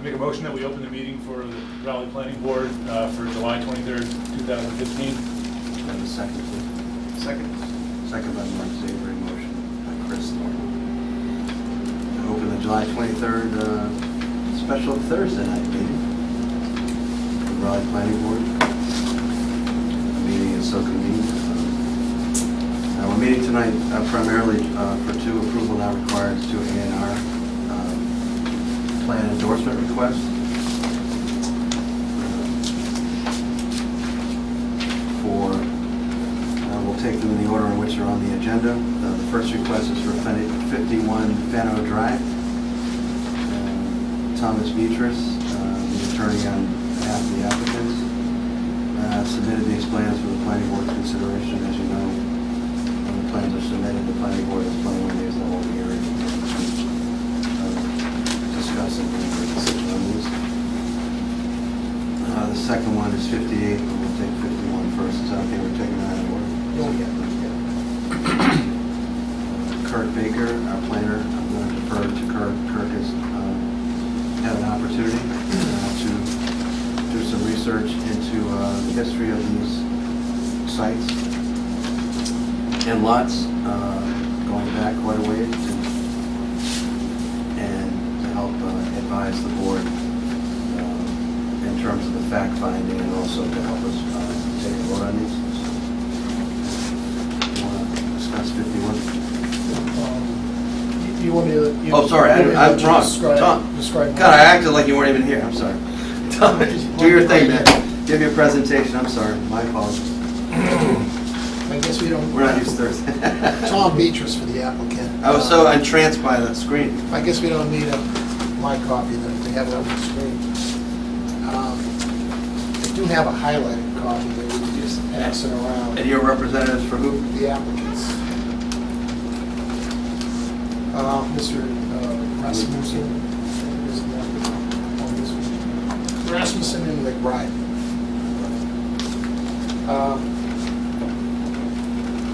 make a motion that we open the meeting for the Raleigh Planning Board for July 23rd, 2015. Have a second, please. Second. Second by Mark Zavery, motion by Chris Thornton. To open the July 23rd special Thursday night meeting for the Raleigh Planning Board. The meeting is so convenient. We're meeting tonight primarily for two approval not required, two A&R plan endorsement requests. We'll take them in the order in which they're on the agenda. The first request is for 51 Fano Drive. Thomas Beatrice, the attorney on behalf of the applicants, submitted these plans for the planning board's consideration. As you know, when the plans are submitted, the planning board has 21 days to hold a hearing, discuss and make a decision on these. The second one is 58, but we'll take 51 first. Is that okay? We're taking that in order. Oh, yeah. Kirk Baker, our planner, I'm going to defer to Kirk. Kirk has had an opportunity to do some research into the history of these sites and lots, going back quite a ways, and to help advise the board in terms of the fact finding, and also to help us take a vote on these. You want to discuss 51? You want me to? Oh, sorry, I'm wrong. Tom. Describe. God, I acted like you weren't even here. I'm sorry. Tom, do your thing, man. Give me a presentation. I'm sorry. My apologies. I guess we don't. We're not used to Thursday. Tom Beatrice for the applicant. I was so entranced by the screen. I guess we don't need my copy then, if we have it on the screen. I do have a highlighted copy that we can just pass it around. And your representatives for who? The applicants. Mr. Rasmussen. Rasmussen and McBride.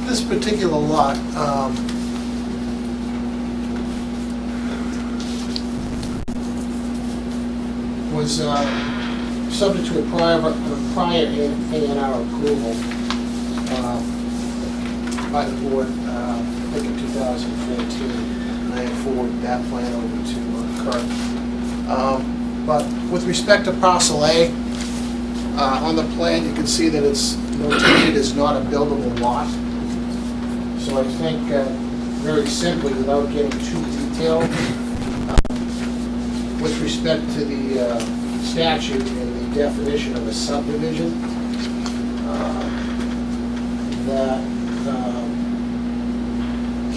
This particular lot was subject to a prior A&R approval by the board, I think in 2014. And I forwarded that plan over to Kirk. But with respect to parcel A, on the plan you can see that it's notated as not a buildable lot. So I think very simply, without getting too detailed, with respect to the statute and the definition of a subdivision, that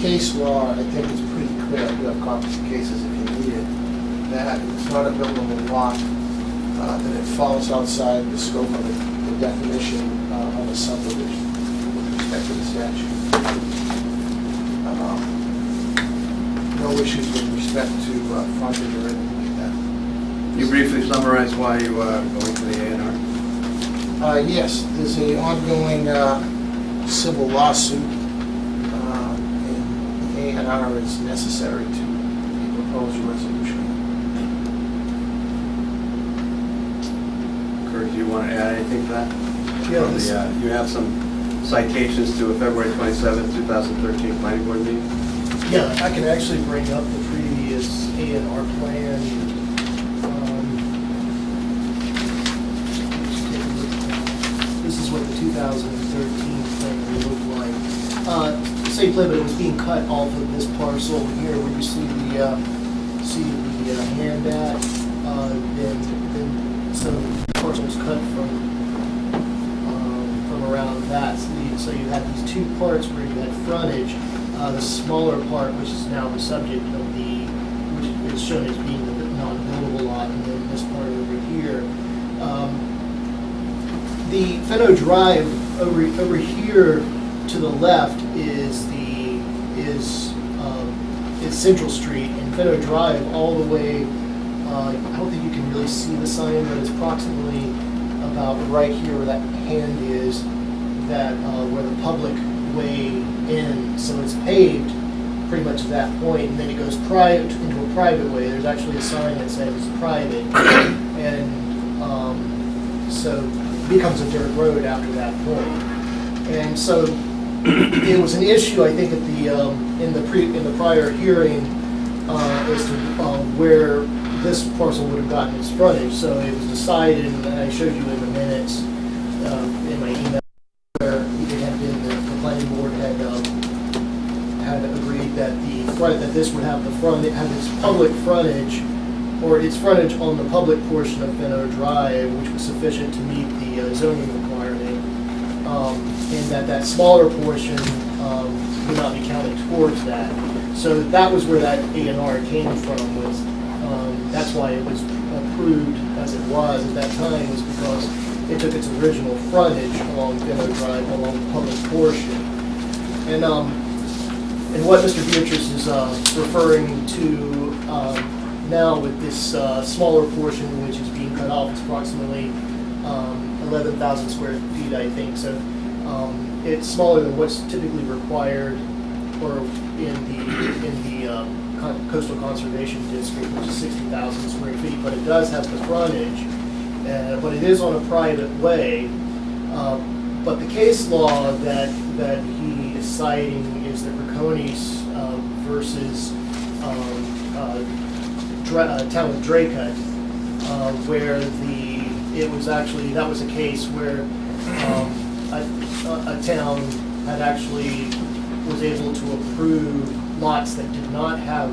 case law, I think, is pretty clear. I do have copies of cases if you need it, that it's not a buildable lot, that it falls outside the scope of the definition of a subdivision with respect to the statute. No issues with respect to frontage or anything like that. You briefly summarize why you are going to the A&R? Yes, there's an ongoing civil lawsuit, and the A&R is necessary to the proposed resolution. Kurt, do you want to add anything to that? Yeah, From you have some citations to a February 27th, 2013 planning board meeting? Yeah, I can actually bring up the previous A&R plan. This is what the 2013 plan would look like. Same plan, but it was being cut off of this parcel here where you see the hand at. Then some parcels cut from around that. So you had these two parts where you had frontage. The smaller part, which is now the subject of which is shown as being the non-buildable lot, and then this part over here. The Fenno Drive over here to the left is Central Street, and Fenno Drive all the way. I don't think you can really see the sign, but it's approximately about right here where that hand is. That where the public way in, so it's paved pretty much at that point, and then it goes into a private way. There's actually a sign that says private, and so it becomes a dirt road after that point. And so it was an issue, I think, at the in the prior hearing as to where this parcel would have gotten its frontage. So it was decided, and I showed you in the minutes in my email, where it had been the planning board had agreed that that this would have its public frontage, or its frontage on the public portion of Fenno Drive, which was sufficient to meet the zoning requirement, and that smaller portion would not be counted towards that. So that was where that A&R came from. That's why it was approved as it was at that time, was because it took its original frontage along Fenno Drive, along the public portion. And what Mr. Beatrice is referring to now with this smaller portion, which is being cut off, is approximately 11,000 square feet, I think. So it's smaller than what's typically required, or in the coastal conservation district, which is 60,000 square feet. But it does have the frontage, but it is on a private way. But the case law that he is citing is the Raconis versus town of Dracut, where that was a case where a town had actually was able to approve lots that did not have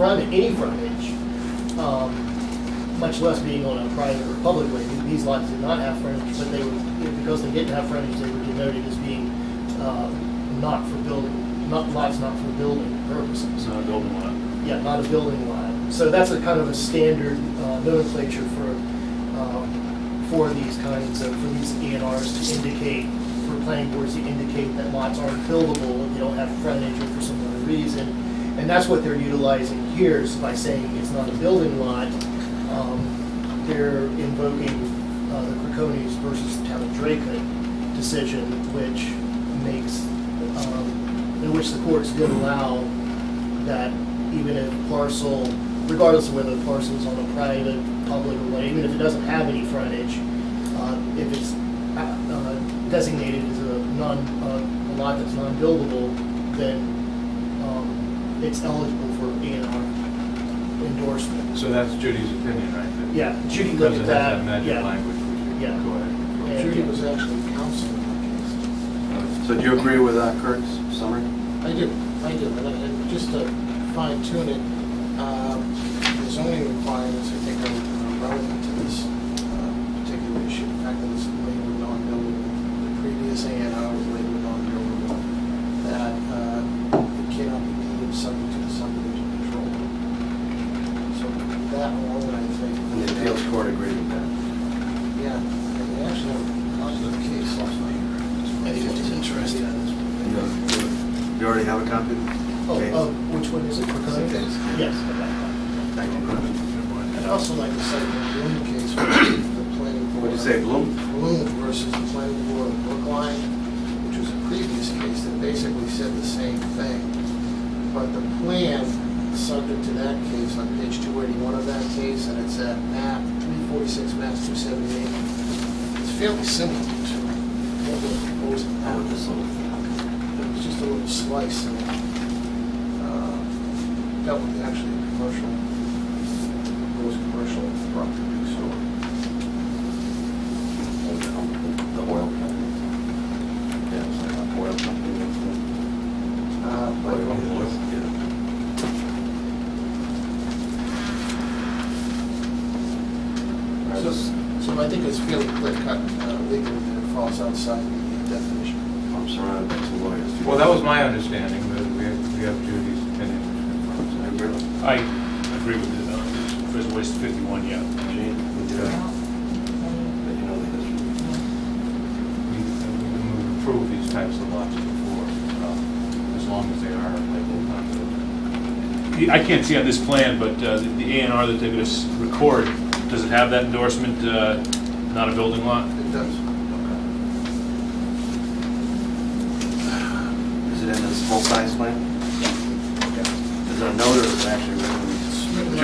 any frontage, much less being on a private or public way. These lots did not have frontage, but because they didn't have frontage, they were denoted as being lots not for building purposes. It's not a building lot. Yeah, not a building lot. So that's a kind of a standard nomenclature for these kinds of, for these A&Rs to indicate, for planning boards to indicate that lots aren't buildable if they don't have frontage or for some other reason. And that's what they're utilizing here, is by saying it's not a building lot. They're invoking the Raconis versus the town of Dracut decision, which makes, in which the courts did allow that even if a parcel, regardless of whether the parcel is on a private, public way, even if it doesn't have any frontage, if it's designated as a lot that's non-buildable, then it's eligible for A&R endorsement. So that's Judy's opinion, right? That- Yeah, Judy Because looked it at has that. that magic Yeah. language, we should Yeah. go ahead. Yeah. Judy was actually counsel in that So do you agree with Kurt's summary? case. I do, and just to fine tune it, the zoning requirements, I think, are relevant to this particular issue. The fact that it's labeled non-buildable, the previous A&R was labeled non-buildable, that it cannot be deemed subject to the subdivision control. So that alone, I think. And the appeals court agreed with that. Yeah, and they actually have a copy of the case last night. Anyone's interested. You already have a copy? Okay. Oh, which one is it? Okay. Yes. Thank you, Chris. I'd also like to cite the Bloom case, where the planning board. What'd you say, Bloom? Bloom versus the planning board of Brookline, which was a previous case that basically said the same thing. But the plan, subject to that case, on page 281 of that case, and it's at map 346, map 278, it's fairly similar to what we're proposing now. Oh, this little thing. It was just a little slice and dealt with actually commercial, proposed commercial property, so. The oil company. Yeah, it's like an oil company. So I think it's fairly clear cut legally that it falls outside the definition. I'm surrounded by two lawyers. Well, that was my understanding, but we have Judy's opinion. I agree with I agree with it. If it's waste 51, yeah. Gene, would you, that you know the history? We've approved these types of lots before, as long as they are labeled non-buildable. I can't see on this plan, but the A&R that they're going to record, does it have that endorsement, not a building lot? It does. Is it in this full-size plan? Yeah. note or is it actually written? It's written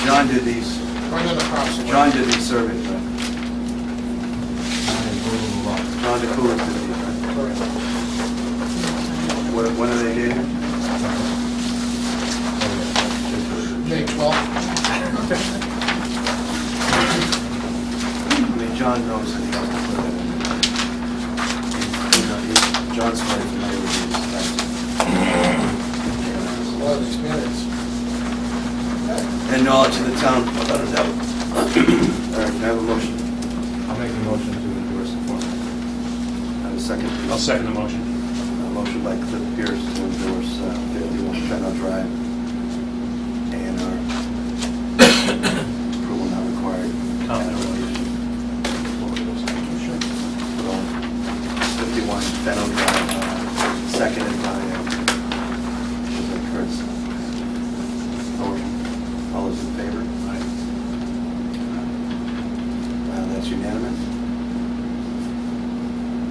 John did these, right on the parcel. John did these surveys, right? John DeCoulis did these, right? Correct. When are they dated? May 12th. I mean, John knows that he has to put that in. John's very familiar with these types. A lot of experience. And knowledge of the town, without a doubt. All right, can I have a motion? I'll make a motion to endorse the form. Have a second, please. I'll second the motion. A motion by Cliff Pierce to endorse 51 Fennel Drive. A&R. Approval not required. Comment. 51 Fennel Drive, seconded by Chris. All those in favor? That's unanimous.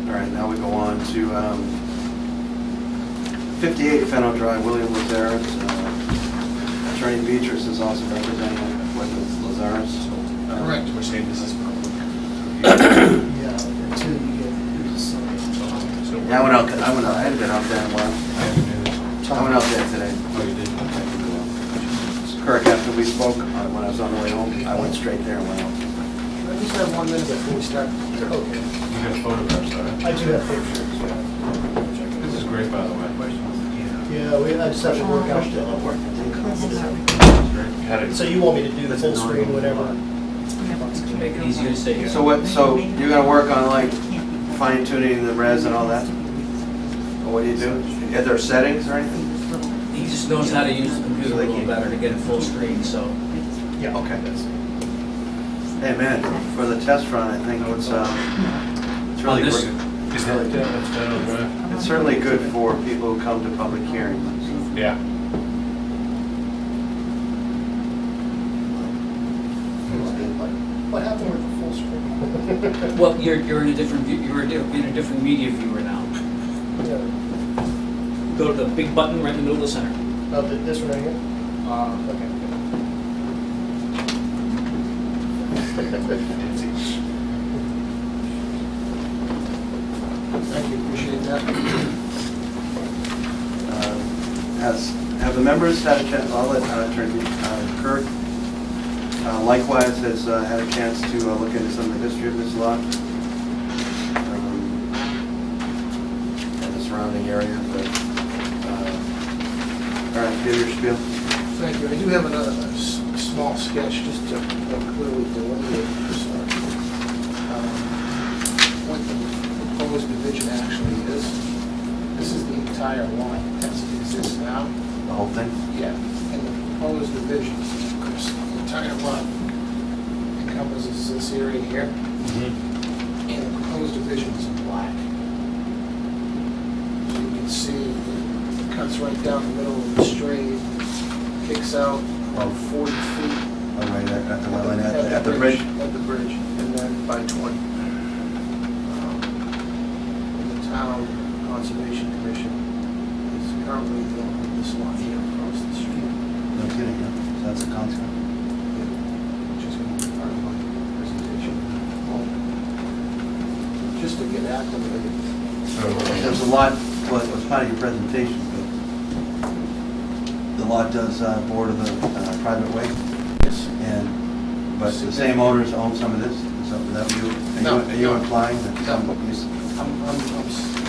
All right, now we go on to 58 Fennel Drive, William Lazaris. Attorney Beatrice is also representing with Lazaris. Correct. We're saying this is public. Yeah, until you get the sign. So Yeah, I went out, I hadn't been out there in a while. I haven't been there. I went out there today. Oh, you did? Kirk, after we spoke, when I was on the way home, I went straight there and went out. I just have 1 minute before we start. Okay. You got photographs, right? I do have pictures, yeah. This is great, by the way. Yeah, I just have to work out the, you had it. so you want me to do the full screen, whatever? Make it easier to say here. So what, so you're gonna work on like fine tuning the res and all that? Or what do you do? Are there settings or anything? He just knows how to use the computer a little better to get it full screen, so. Yeah. Okay. Hey, man, for the test run, I think it's really, this- Is that, that's Fennel Drive? it's certainly good for people who come to public hearings. Yeah. What happened with the full screen? Well, you're in a different view, you're in a different media viewer now. Yeah. Go to the big button right in the middle of the center. Oh, this one right here? Okay. Thank you, appreciate that. Have the members had a chance, I'll let Attorney Kirk, likewise has had a chance to look into some of the history of this lot and the surrounding area, but, all right, give your spiel. Thank you. I do have another small sketch just to clearly delineate this, what the proposed division actually is. This is the entire lot as it exists now. The whole thing? Yeah, and the proposed division, Chris, the entire lot encompasses this area here, and the proposed division is in black. So you can see it cuts right down the middle of the street, kicks out about 40 feet. Oh, right at the wetland, at the bridge? At the bridge, and then by 20. And the town conservation commission is currently dealing with this lot here across the street, No kidding, huh? So that's a concept. which is going to be part of my presentation. Well, just to get acclimated. There's a lot, well, it was part of your presentation, but the lot does border the private way, Yes. and, but the same owners own some of this? Is that what No, are you no. implying that some, I'm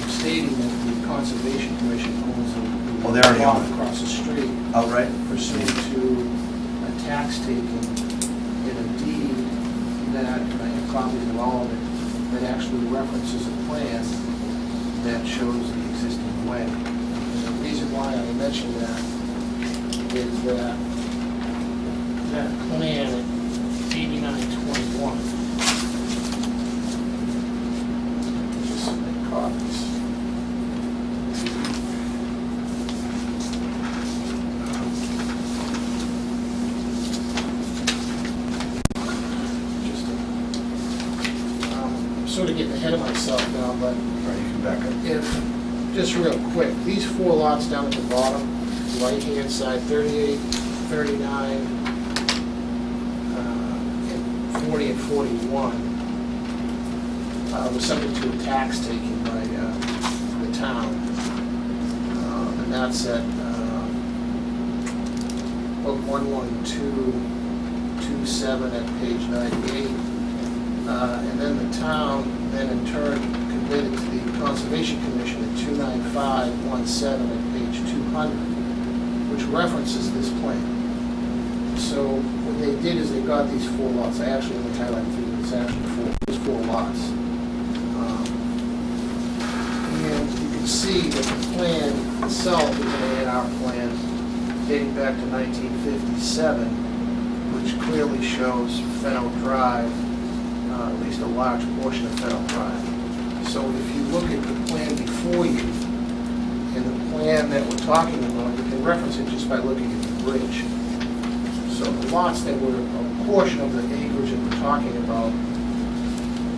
stating that the conservation commission owns the Oh, they already lot own it. across the street outright? pursuant to a tax taking in a deed that, I have copies of all of it, that actually references a plan that shows the existing way. And the reason why I mention that is that plan at 8921, just make copies. Just I'm sort of getting ahead of myself now, but Right, you can back up. if, just real quick, these 4 lots down at the bottom, right-hand side, 38, 39, and 40 and 41 was subject to a tax taking by the town. And that's at book 11227 at page 98. And then the town then in turn conveyed it to the Conservation Commission at 29517 at page 200, which references this plan. So what they did is they got these 4 lots. I actually only highlighted 3, but it's actually 4. There's 4 lots. And you can see that the plan itself is an A&R plan dating back to 1957, which clearly shows Fennel Drive, at least a large portion of Fennel Drive. So if you look at the plan before you, and the plan that we're talking about, you can reference it just by looking at the bridge. So the lots that were a portion of the acreage that we're talking about,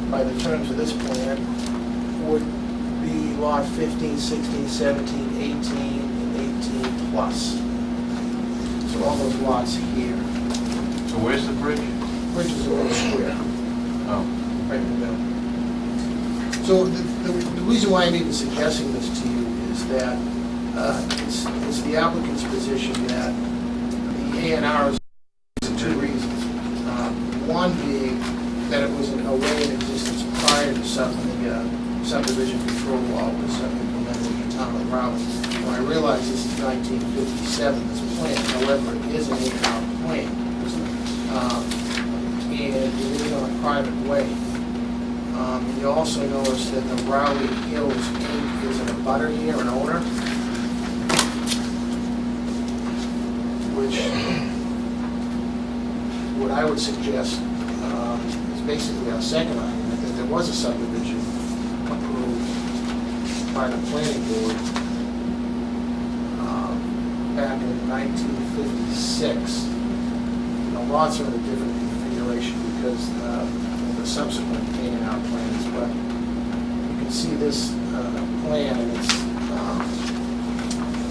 by the terms of this plan, would be lot 15, 16, 17, 18, and 18 plus. So all those lots here. So where's the bridge? Bridge is a little square, Oh, right in the middle. So the reason why I'm even suggesting this to you is that it's the applicant's position that the A&R is for 2 reasons. One being that it was a way in existence prior to the subdivision control law was implemented in the town of Raleigh. Now, I realize this is 1957, this plan, however, it is an A&R plan. And it is on a private way. You also notice that the Raleigh Hills Inc. is an abutter here, an owner, which what I would suggest is basically our second argument, that there was a subdivision approved by the planning board back in 1956. The lots are in a different configuration because of the subsequent A&R plans, but you can see this plan and it's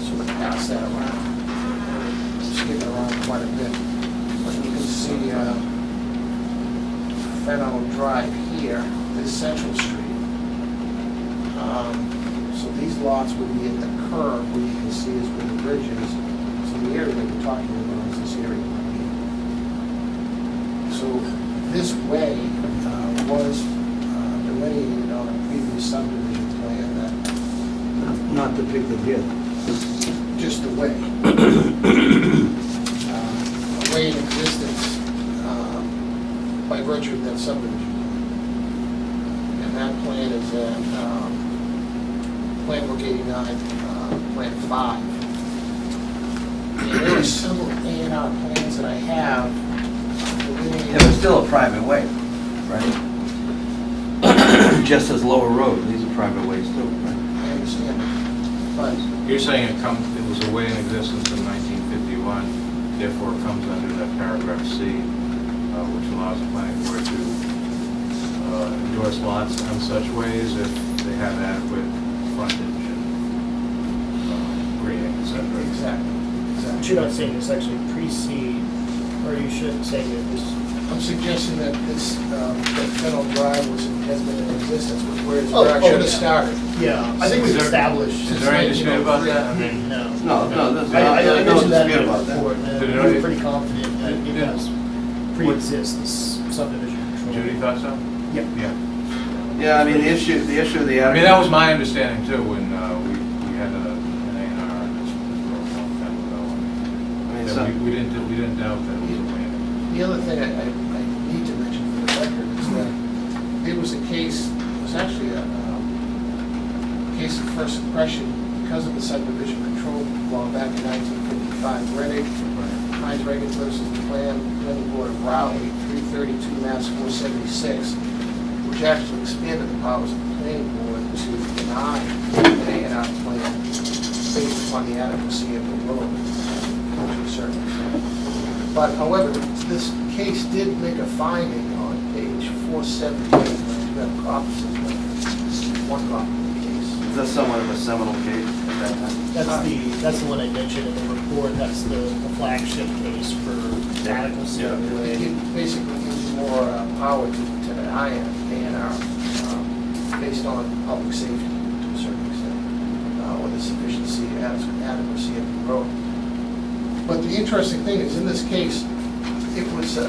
sort of pass that around. Skip around quite a bit. But you can see Fennel Drive here, this Central Street. So these lots would be at the curve where you can see is where the bridge is. So the area that we're talking about is this area right here. So this way was delineated on a previous subdivision plan that Not depicted here. just the way. A way in existence by virtue of that subdivision. And that plan is at Plan Book 89, Plan 5. And there are several A&R plans that I have. Yeah, but still a private way, right? Just as Lower Road, these are private ways too, right? I understand. But you're saying it was a way in existence in 1951, therefore it comes under that paragraph C, which allows the planning board to endorse lots on such ways if they have adequate frontage and grading, et cetera. exactly. But you're not saying this actually precede, or you should say that this, I'm suggesting that this, that Fennel Drive has been in existence, where it Oh, should have yeah. started. yeah, I think we've established. Is there any dispute about that? I mean, No. No, there's I no mentioned that in dispute the about that. report, and Did it we're already- pretty confident that it does pre-exist, this subdivision control. Judy thought so? Yep. Yeah. Yeah, I mean, the issue of the I article. mean, that was my understanding too, when we had an A&R on this road long time ago. I mean, That so- we didn't doubt that it was a way. The other thing I need to mention for the record is that there was a case, it was actually a case of first impression because of the subdivision control law back in 1955. Reddick, Heinz Reagan versus the Planning Board of Raleigh, 332 Mass 476, which actually expanded the powers of the planning board to deny an A&R plan based upon the adequacy of the road, to a certain extent. But however, this case did make a finding on page 478, and I do have copies of it, one copy of the case. Is that somewhat of a seminal case at that time? That's the one I mentioned in the report. Court, that's the flagship case for adequacy of the way. It basically gives more power to the A&R based on public safety to a certain extent, or the sufficiency, adequacy of the road. But the interesting thing is, in this case, it was, it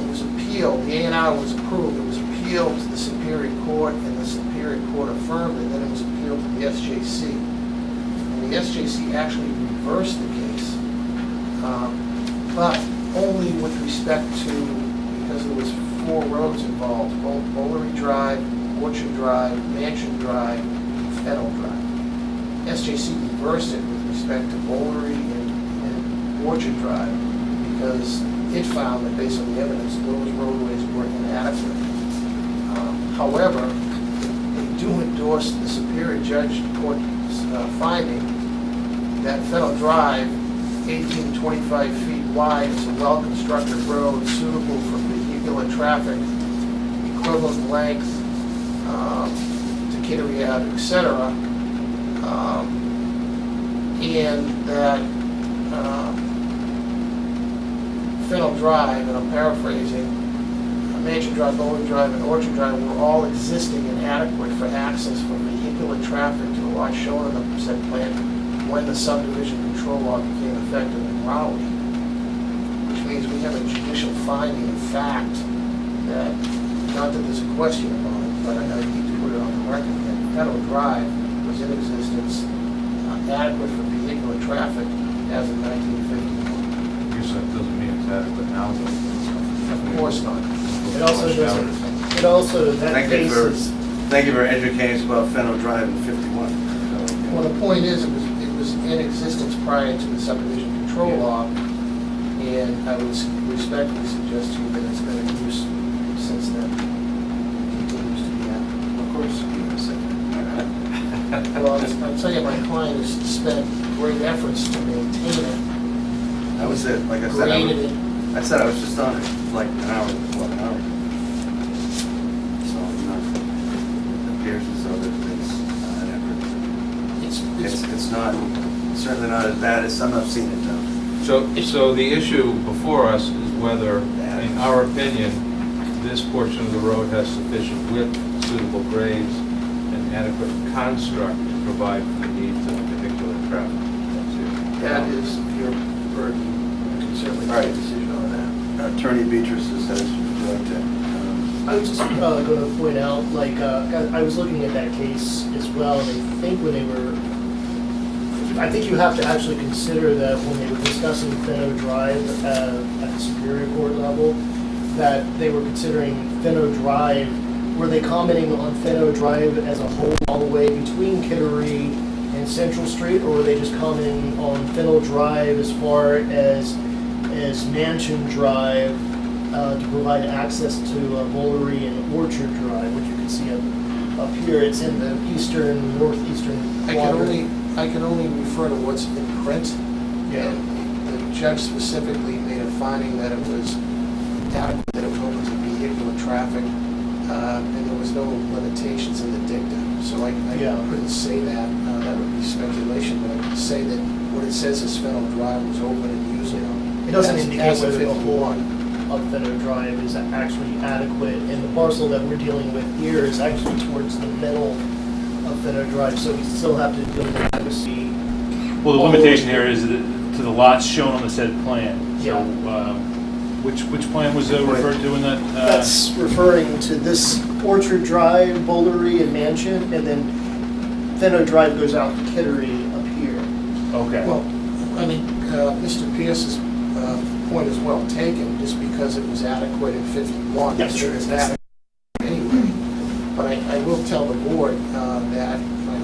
was appealed, the A&R was approved, it was appealed to the Superior Court, and the Superior Court affirmed it, then it was appealed to the SJC. And the SJC actually reversed the case, but only with respect to, because there was 4 roads involved, Bowlery Drive, Orchard Drive, Mansion Drive, Fennel Drive. SJC reversed it with respect to Bowlery and Orchard Drive because it found that based on the evidence, those roadways were inadequate. However, they do endorse the Superior Judge Court's finding that Fennel Drive, 18 to 25 feet wide, is a well-constructed road suitable for vehicular traffic, equivalent length to Kittery Ave, etc. And that Fennel Drive, and I'm paraphrasing, Mansion Drive, Bowling Drive, and Orchard Drive were all existing and adequate for access for vehicular traffic to the lot shown in the said plan when the subdivision control law became effective in Rowley. Which means we have a judicial finding of fact that, not that there's a question about it, but I need to put it on the record, that Fennel Drive was in existence, adequate for vehicular traffic as of 1951. I guess that doesn't mean it's adequate now, though. Of course not. It also doesn't, that case is, Thank you for educating us about Fennel Drive in 51. Well, the point is, it was in existence prior to the subdivision control law, and I would respectfully suggest to you that it's been in use since then. It continues to be active. Of course, you would say that. Well, I'll tell you, my client has spent great efforts to maintain it. That was it, like I said. Graded it. I said I was just on it like an hour, what, an hour ago. So, it appears as though that it's an effort. It's not, certainly not as bad as some I've seen it though. So the issue before us is whether, in our opinion, this portion of the road has sufficient width, suitable grades, and adequate construct to provide for the needs of vehicular traffic. That's it. That is your burden. You can certainly make a decision on that. Attorney Beatrice says, would you like to? I was just going to point out, like, I was looking at that case as well, and I think when they were, I think you have to actually consider that when they were discussing Fenno Drive at the Superior Court level, that they were considering Fenno Drive, were they commenting on Fenno Drive as a whole all the way between Kittery and Central Street, or were they just commenting on Fennel Drive as far as Mansion Drive to provide access to Bowlery and Orchard Drive, which you can see up here? It's in the northeastern quadrant. I can only refer to what's in print. Yeah. And the judge specifically made a finding that it was adequate, that it was open to vehicular traffic, and there was no limitations in the dicta. So I couldn't say that. That would be speculation, but I could say that what it says is Fennel Drive was open and usable. It doesn't As indicate of whether the 51. whole of Fenno Drive is actually adequate, and the parcel that we're dealing with here is actually towards the middle of Fenno Drive, so we still have to deal with adequacy. Well, the limitation here is to the lots shown on the said plan. So, Yeah. which plan was referred to in that? That's referring to this Orchard Drive, Bowlery, and Mansion, and then Fenno Drive goes out to Kittery up here. Okay. Well, I mean, Mr. Pierce's point is well taken, just because it was adequate in 51. Yes, sure. It's adequate anyway. But I will tell the board that,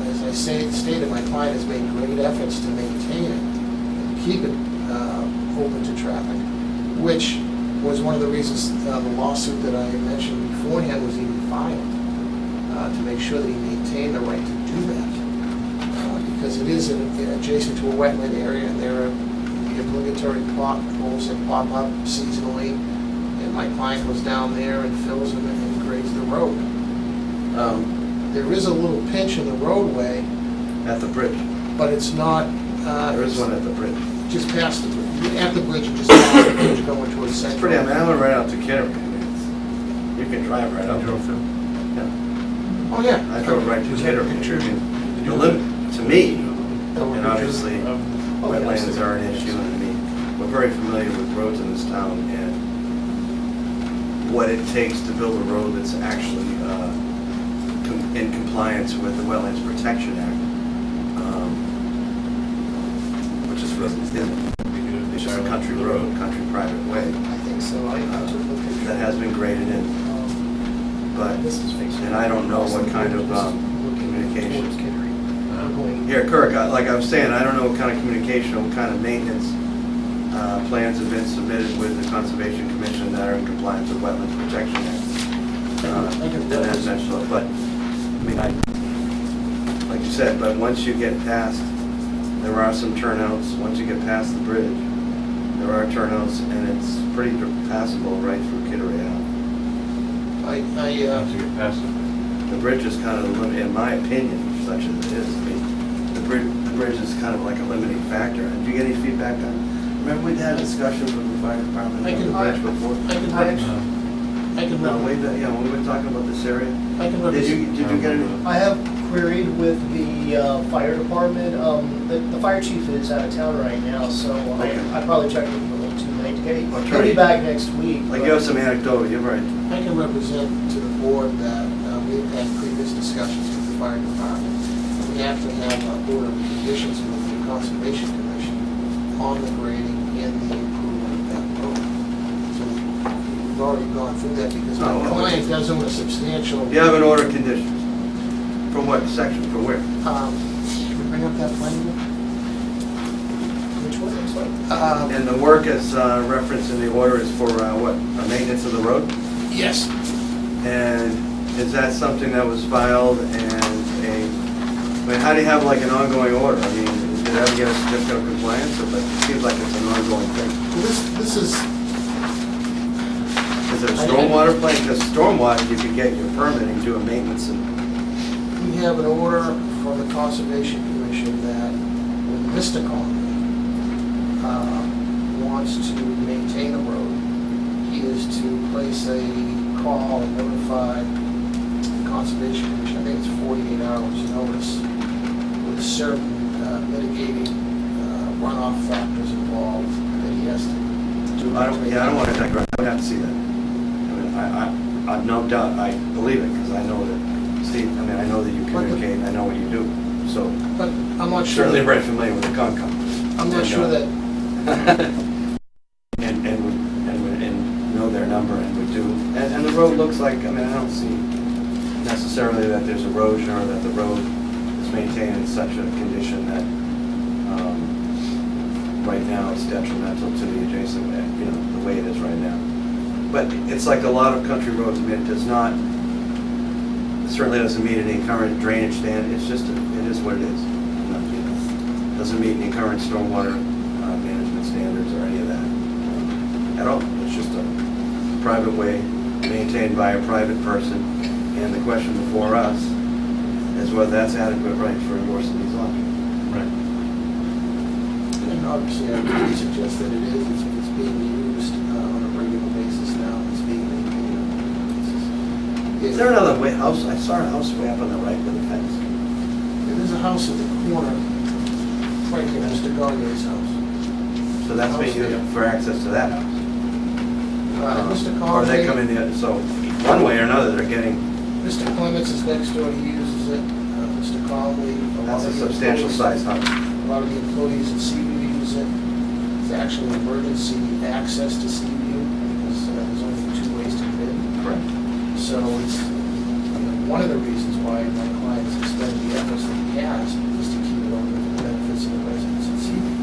as I stated, my client has made great efforts to maintain it and keep it open to traffic, which was one of the reasons the lawsuit that I mentioned beforehand was even filed, to make sure that he maintained the right to do that. Because it is adjacent to a wetland area, and there are the obligatory plot holes that pop up seasonally, and my client goes down there and fills them and grades the road. There is a little pinch in the roadway, At the bridge. but it's not There is one at the bridge. Just past the bridge, at the bridge, and just past the bridge going towards It's Central. pretty, I mean, I went right out to Kittery. I mean, you can drive right up. Drove through. Yeah. Oh, yeah. I drove right to Was that a Kittery. picture? The limit, to me, Oh, and obviously, Oh, yeah, I wetlands see. are an issue, and I mean, we're very familiar with roads in this town, and what it takes to build a road that's actually in compliance with the Wetlands Protection Act, which is really, it's just a country road, country private way, I think so, I took the picture. that has been graded in, but, This is facing. and I don't know what kind of This is looking communication. towards Kittery. We're going- Here, Kirk, like I was saying, I don't know what kind of communication, what kind of maintenance plans have been submitted with the Conservation Commission that are in compliance with Wetlands Protection Act. And that's mentioned, but, I mean, like you said, but once you get past, there are some turnouts, once you get past the bridge, there are turnouts, and it's pretty passable right through Kittery Ave. Once you get past it. The bridge is kind of the limit, in my opinion, such as it is. I mean, the bridge is kind of like a limiting factor. Did you get any feedback on? Remember we had a discussion from the fire department I on can- the bridge before? I can, No, way back, yeah, when we were talking about this area. I can Did you get any? I have queried with the fire department. The fire chief is out of town right now, so Okay. I probably checked with him a little too late to get it. I'll He'll try be to- back next week. Like, but- you have some anecdote, you're right. I can represent to the board that we've had previous discussions with the fire department. We have to have a order of conditions with the Conservation Commission on the grading and the improvement of that road. So we've already gone through that because Oh, my well, client does own a substantial. You have an order of conditions. From what section, from where? Should we bring up that plan? Which one, I'm sorry? And the work is referenced in the order is for what, maintenance of the road? Yes. And is that something that was filed and I mean, how do you have like an ongoing order? I mean, did it ever get a certificate of compliance? Or, but it seems like it's an ongoing thing. This is, Is it a stormwater plan? Because stormwater, you could get your permitting, do a maintenance and, we have an order from the Conservation Commission that when Mr. Conley wants to maintain the road, he is to place a call and notify the Conservation Commission, I think it's 48 hours notice, with certain mitigating runoff factors involved that he has to do. I don't want to digress. I would have to see that. I mean, I've no doubt, I believe it because I know that, Steve, I mean, I know that you communicate, I know what you do. So But I'm not sure. certainly very familiar with the Concom. I'm not sure that, and know their number and would do, and the road looks like, I mean, I don't see necessarily that there's erosion or that the road is maintained in such a condition that right now it's detrimental to the adjacent, you know, the way it is right now. But it's like a lot of country roads, I mean, it does not, it certainly doesn't meet any current drainage standard, it's just, it is what it is. You know, doesn't meet any current stormwater management standards or any of that at all. It's just a private way maintained by a private person. And the question before us is whether that's adequate right for endorsing these laws. Right. and obviously I would suggest that it is, it's being used on a regular basis now, it's being maintained on a regular basis. Is there another way, house, I saw a house way up on the right with a fence. There's a house at the corner, right here, Mr. Gagnier's house. So that's being used for access to that house. Mr. Or they come Conley, in the, so one way or another, they're getting, Mr. Clements is next door, he uses it, Mr. Conley. that's a substantial size house. A lot of the employees at Seaview use it. It's actually emergency access to Seaview because there's only 2 ways to get in. Correct. So it's, one of the reasons why my clients expend the efforts that he has is to keep it open for the benefits of the residents at Seaview.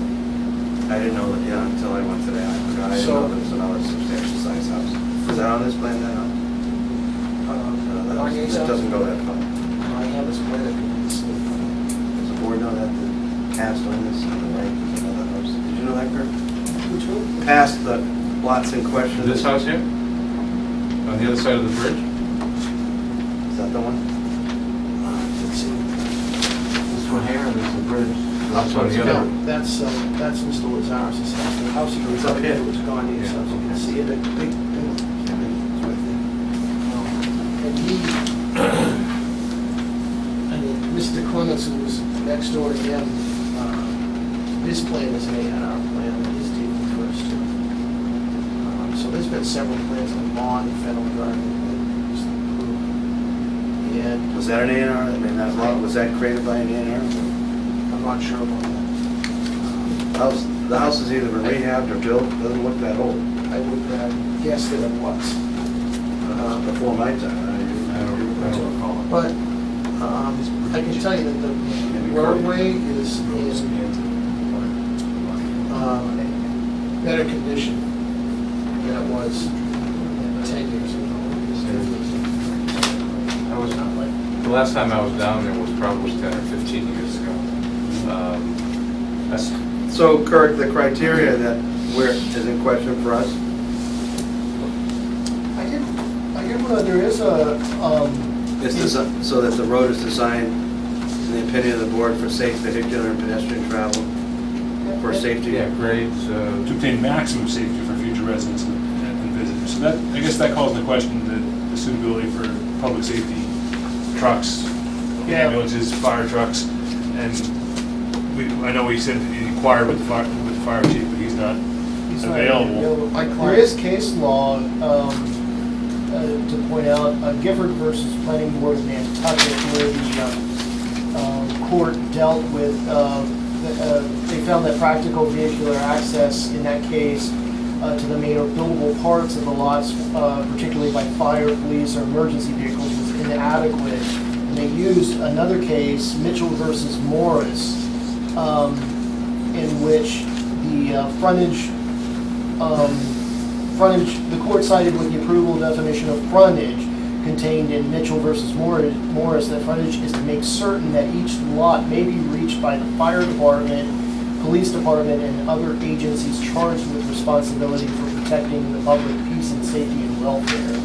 I didn't know that, yeah, until I went today, I forgot, I didn't So- know there was another substantial size house. Is that on this plan, that house? Gagnier's That house? doesn't go that far. I have this plan that can be seen. Does the board know that the cast on this on the right is another house? Did you know that, Kurt? Which one? Past the lots in question. This house here? On the other side of the bridge? Is that the one? Let's see. This one here, and there's the bridge. That's on the No, other. that's Mr. Lazarus' house. The house you It's up referred here. to was gone, so you can see it, a big, big, it's right there. And he, I mean, Mr. Clements, who was next door to him, his plan is an A&R plan, and he's dealing first too. So there's been several plans on Bond and Federal Drive that was approved. And Was that an A&R? I mean, that lot, was that created by an A&R? I'm not sure about that. The house is either been rehabbed or built, doesn't look that old. I would guess that it was. Before my time. I don't recall it. But I can tell you that the roadway is in better condition than it was 10 years ago. The last time I was down there was probably 10 or 15 years ago. That's, So Kirk, the criteria that is in question for us, I did there is a, so that the road is designed, in the opinion of the board, for safe vehicular and pedestrian travel, for safety. yeah, grades, To obtain maximum safety for future residents and visitors. So that, I guess that calls into question the suitability for public safety trucks, Yeah. ambulances, fire trucks, and I know he said he inquired with the fire chief, but he's not He's not available. There is case law to point out, Gifford versus Planning Board of Nantucket, where the court dealt with, they found that practical vehicular access in that case to the main or buildable parts of the lots, particularly by fire, police, or emergency vehicles, was inadequate. And they used another case, Mitchell versus Morris, in which the the court cited with the approval definition of frontage contained in Mitchell versus Morris, that frontage is to make certain that each lot may be reached by the fire department, police department, and other agencies charged with responsibility for protecting the public peace and safety and welfare.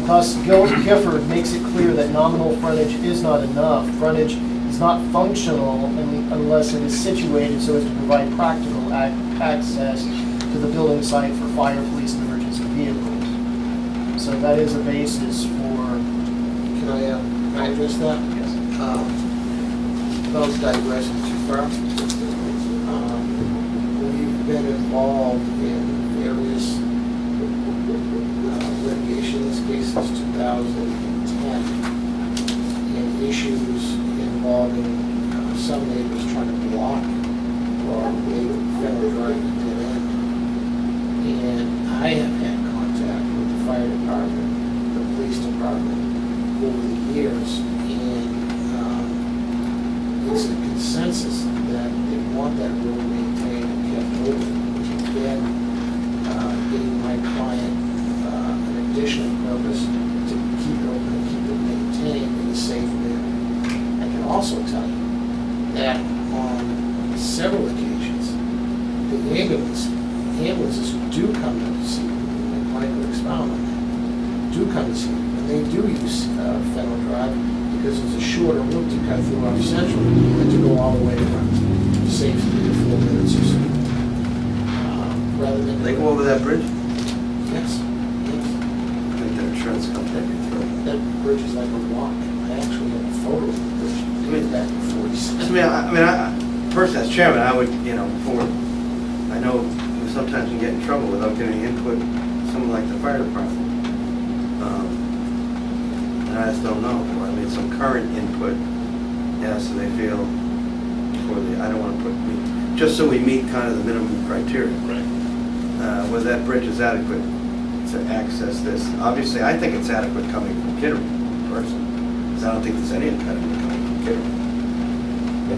Thus, Gifford makes it clear that nominal frontage is not enough. Frontage is not functional unless it is situated so as to provide practical access to the building site for fire, police, and emergency vehicles. So that is a basis for, Can I address that? yes. Without digressing too far. We've been involved in various litigation, in this case since 2010, and issues involving some neighbors trying to block or make Federal Drive a dead end. And I have had contact with the fire department, the police department over the years, and it's a consensus that they want that road maintained and kept open, which again, getting my client an additional purpose to keep it open and keep it maintained in a safe manner. I can also tell you that on several occasions, the ambulances do come to see me, and Mike would expound on that, do come to see me, and they do use Federal Drive because it's a shorter route to cut through our central than to go all the way around, saves 3 to 4 minutes or so. Rather than. they go over that bridge, Yes, yes. I think their insurance company through. That bridge is like a walk. I actually have a photo of the bridge dating back to 47. Personally, as chairman, I would, I know we sometimes can get in trouble without getting input, someone like the fire department. And I just don't know, some current input, yes, and they feel, I don't want to put, just so we meet kind of the minimum criteria. Right. Whether that bridge is adequate to access this. Obviously, I think it's adequate coming from Kittery, personally, because I don't think there's any impediment coming from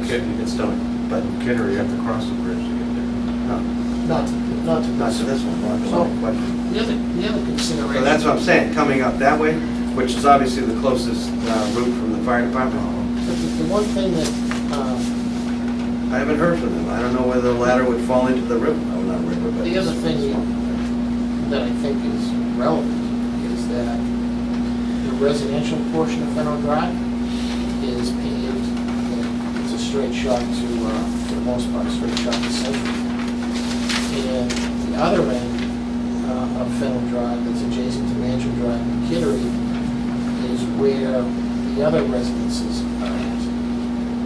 Kittery. It's done, but Kittery, you have to cross the bridge to get there. no, Not to not to this one, Mark, a lot of questions. The other consideration. So that's what I'm saying, coming up that way, which is obviously the closest route from the fire department. But the one thing that, I haven't heard from them. I don't know whether the ladder would fall into the river. Oh, not river, but. the other thing that I think is relevant is that the residential portion of Federal Drive is paved, and it's a straight shot to for the most part, straight shot to Century. And the other end of Fennel Drive that's adjacent to Mansion Drive in Kittery is where the other residences are at.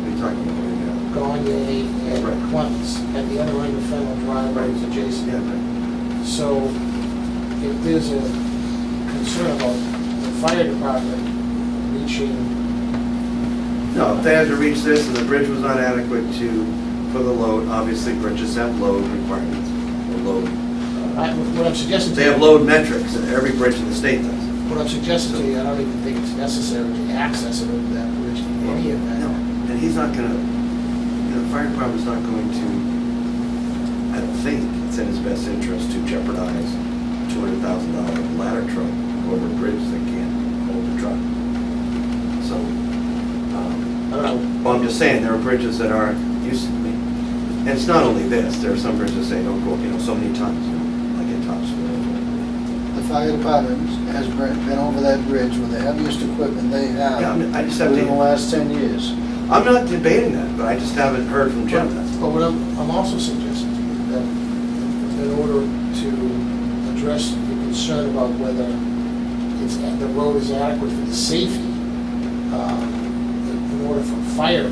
We're talking about, Gagne and Right. Clements, at the other end of Fennel Drive, where it's adjacent. yeah, right. So if there's a concern about the fire department reaching, No, if they had to reach this and the bridge was not adequate for the load, obviously bridges have load requirements, or load. what I'm suggesting to They you. have load metrics, and every bridge in the state does. What I'm suggesting to you, I don't even think it's necessary to access it over that bridge in any No, event. and he's not gonna, the fire department's not going to, I don't think it's in his best interest to jeopardize $200,000 ladder truck over a bridge that can't hold the truck. So, I don't know, well, I'm just saying, there are bridges that aren't used to me. And it's not only this, there are some bridges that say don't go, so many tons, like in Topsfield. The fire department has been over that bridge with the heaviest equipment they Yeah, I have mean, I just have within the to, last 10 years. I'm not debating that, but I just haven't heard from Jim. but what I'm also suggesting to you, that in order to address the concern about whether the road is adequate for the safety, in order for fire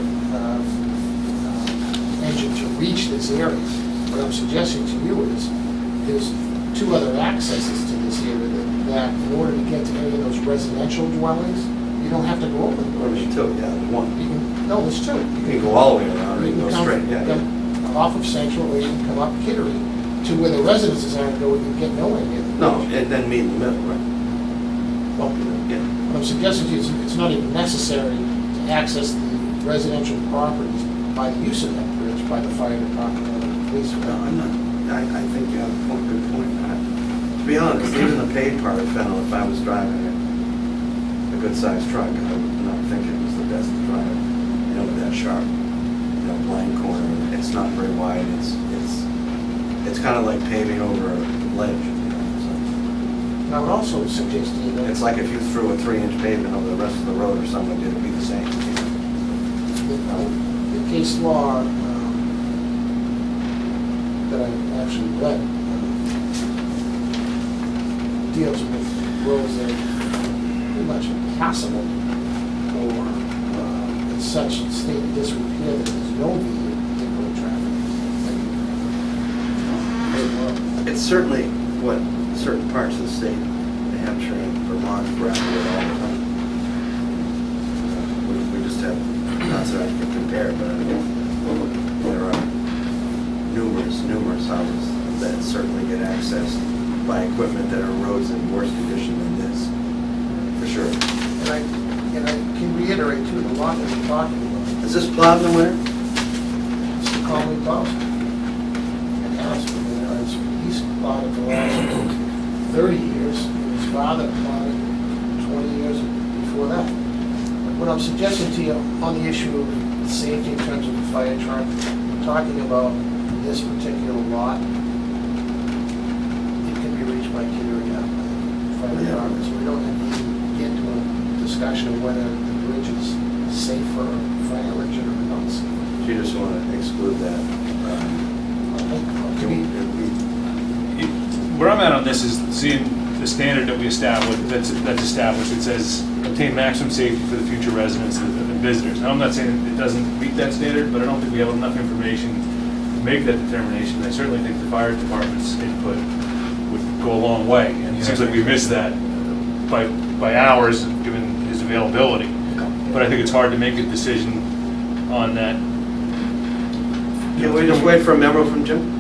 engine to reach this area, what I'm suggesting to you is, there's two other accesses to this area that in order to get to any of those residential dwellings, you don't have to go over the Or bridge. two, yeah, there's one. You can, no, there's two. You can go all the way around, or you can go come- straight, yeah. come Off of Central, or you can come up Kittery to where the residences are, and go, you can get nowhere near the No, bridge. and then meet in the middle, right? Well, Yeah. what I'm suggesting to you is it's not even necessary to access the residential properties by the use of that bridge by the fire department or the police. No, I'm not, I think you have a point, good point. To be honest, even the paid part of Fennel, if I was driving a good-sized truck, I would not think it was the best to drive, with that sharp, blind corner. It's not very wide, it's kind of like paving over a ledge, so. And I would also suggest to you that It's like if you threw a 3-inch pavement over the rest of the road or something, it'd be the same. the case law that I actually read deals with roads that are pretty much impassable or in such state of disrepair that there's no vehicular traffic. It's certainly what certain parts of the state, New Hampshire and Vermont, grapple with all the time. We just have, not so I can compare, but there are numerous houses that certainly get accessed by equipment that are roads in worse condition than this, for sure. And I can reiterate too, the lot that we're talking about, Is this plowed in the winter? it's the Conley Boston. And has been there, he's bought it the last 30 years, and his father bought it 20 years before that. But what I'm suggesting to you on the issue of safety in terms of the fire truck, we're talking about this particular lot, it can be reached by Kittery Fire Department, so we don't have to get into a discussion of whether the bridge is safe for fire engine or not safe. You just want to exclude that. Can we- Where I'm at on this is seeing the standard that we established, that's established, it says obtain maximum safety for the future residents and visitors. Now, I'm not saying it doesn't meet that standard, but I don't think we have enough information to make that determination. I certainly think the fire department's input would go a long way, and it seems like we missed that by hours, given his availability. But I think it's hard to make a decision on that. Can we just wait for a memo from Jim?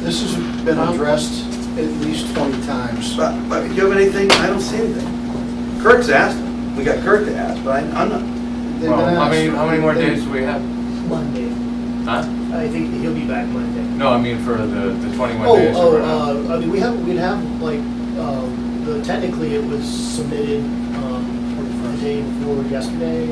This has been addressed at least 20 times. But do you have anything? I don't see anything. Kirk's asked him. We got Kirk to ask, but I'm not. They've Well, been how many asked. more days do we have? Monday. Huh? I think he'll be back Monday. No, I mean for the 21 days. that we're on. I mean, we'd have, like, technically it was submitted, the day before yesterday.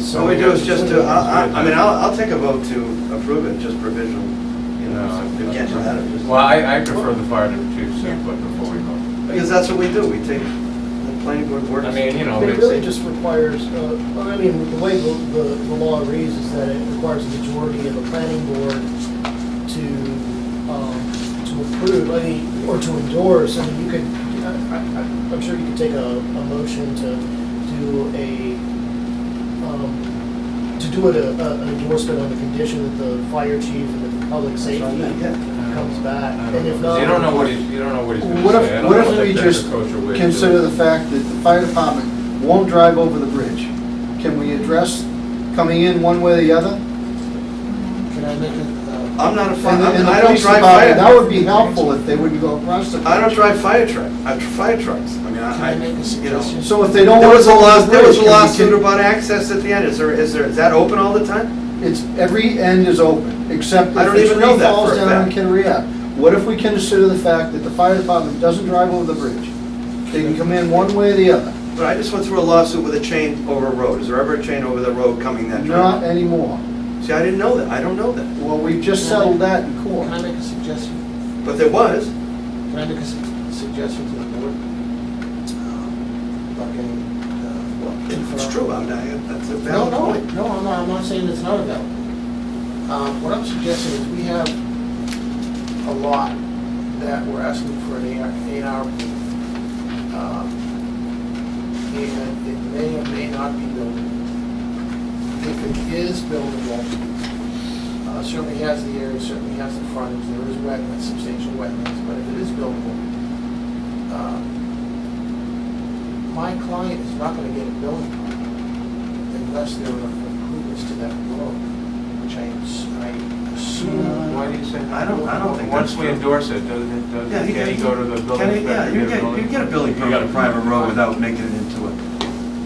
So what we do is just to, I'll take a vote to approve it, just provisional, No. so we can't do that. or just- Well, I prefer the fire chief's input before we vote. Because that's what we do, we take the planning board works. I mean, you know, It it's, really just requires, I mean, the way the law reads is that it requires a majority of the planning board to approve, I mean, or to endorse. I mean, you could, I'm sure you could take a motion to do an endorsement on the condition that the fire chief and the public safety Yeah. comes back. I And don't if know. not. You don't know what he's gonna What say. I if, don't what know if we that's just a kosher way to do consider it. the fact that the fire department won't drive over the bridge? Can we address coming in one way or the other? Can I make a, I'm not a fire, And the I don't police drive department, that fire, would be helpful if they wouldn't go across the bridge. I don't drive fire trucks. I mean, can I make a you know. suggestion? So if they don't There want was to a go law, over the there was a bridge, can we lawsuit can- about access at the end. Is that open all the time? It's, every end is open, except I if don't the even tree know that falls for a down fact. and can react. What if we consider the fact that the fire department doesn't drive over the bridge? They can come in one way or the other, But I just went through a lawsuit with a chain over a road. Is there ever a chain over the road coming that not direction? anymore. See, I didn't know that. I don't know that. Well, we've just settled that in court. Can I make a suggestion? But there was. Can I make a suggestion to the board? About getting, It's true. That's a No, valid point. I'm not saying it's not available. What I'm suggesting is we have a lot that we're asking for an A&R. And it may or may not be buildable. If it is buildable, certainly has the area, certainly has the frontage, there is wetlands, substantial wetlands, but if it is buildable, my client is not gonna get a building permit unless there are improvements to that road, which I assume. Why do you say that? I don't think Once that's we true. endorse it, Yeah, can he go to the building Can he, yeah, inspector? you and get, you get a building permit on a private road without making it into a.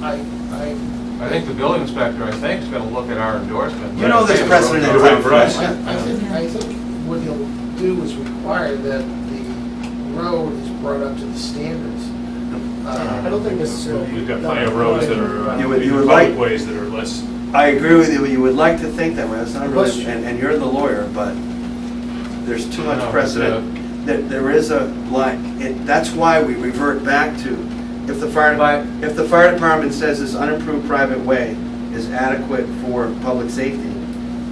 I think the building inspector, I think, is gonna look at our endorsement. You know there's precedent in Good town way for for us. that. I think what he'll do is require that the road is brought up to the standards. I don't think necessarily. We've got plenty of roads that are, You would public like- ways that are less. I agree with you, you would like to think that way, that's not really, Question. and you're the lawyer, but there's too much No, precedent. There is a line, that's why we revert back to, if the fire department says this unimproved private way is adequate for public safety,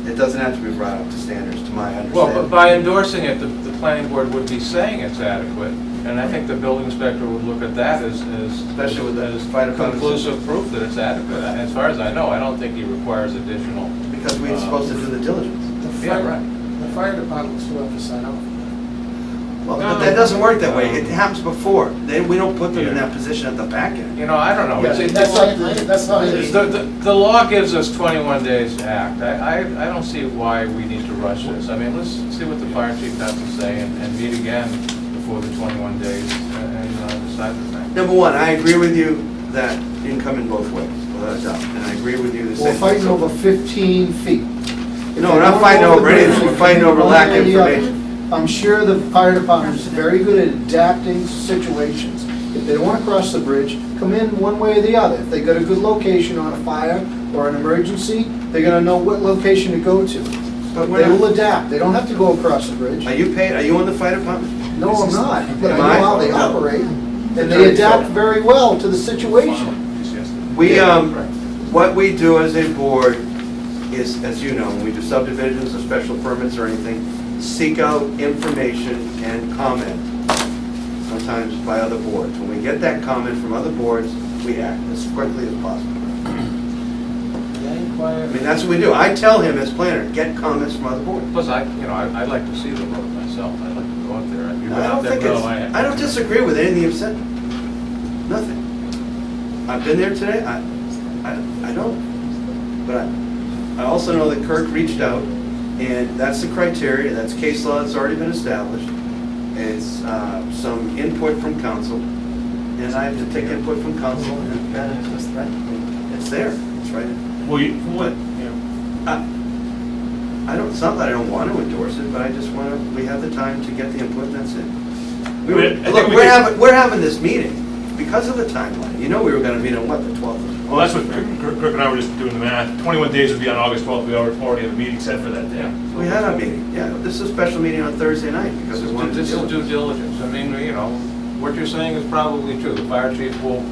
it doesn't have to be brought up to standards, to my Well, but understanding. by endorsing it, the planning board would be saying it's adequate, and I think the building inspector would look at that as Especially with the as fire department. conclusive proof that it's adequate. As far as I know, I don't think he requires additional. Because we're supposed to do the diligence. The Yeah, fire- right. The fire department still have to sign off. Well, No, but that doesn't work that way, no. it happens before, we don't put them in Yeah. that position at the back end. You know, I don't know. Yeah, It's- that's it's- not, that's not. The law gives us 21 days to act. I don't see why we need to rush this. I mean, let's see what the fire chief has to say and meet again before the 21 days and decide the thing. Number one, I agree with you that it can come in both ways, without a doubt, and I agree with you that. We're fighting over 15 feet. If No, they we're not don't fighting go over the anything. bridge, We're fighting they over can lack go of any other. information. I'm sure the fire department is very good at adapting to situations. If they don't want to cross the bridge, come in one way or the other. If they got a good location on a fire or an emergency, they're gonna know what location to go to. But They we're will not, adapt, they don't have to go across the bridge. are you paid, are you on the fire department? No, I'm not, but I Am know I? how they No. operate, and they adapt very well to the situation. We, what we do as a board is, as you know, when we do subdivisions or special permits or anything, seek out information and comment, sometimes by other boards. When we get that comment from other boards, we act as quickly as possible. May I inquire? I mean, that's what we do. I tell him as planner, get comments from other boards. Plus, I'd like to see the road myself. I'd like to go out there. You've been I out don't there, think Bill. it's, I don't disagree with anything you've said. Nothing. I've been there today, I don't. But I also know that Kirk reached out, and that's the criteria, that's case law that's already been established. It's some input from council, and I have to take input from council, and it's right. It's there, it's right. Well, But- I don't, it's not that I don't want to endorse it, but I just want to, we have the time to get the input, and that's it. I mean, I think Look, we we're having this meeting because of the timeline. You know we were going to meet on what, the 12th? Well, that's what Kirk and I were just doing the math. 21 days would be on August 12th. We already have a meeting set for that day. We had our meeting, yeah. This is a special meeting on Thursday night because we wanted to This deal is with due it. diligence. I mean, you know, what you're saying is probably true. The fire chief will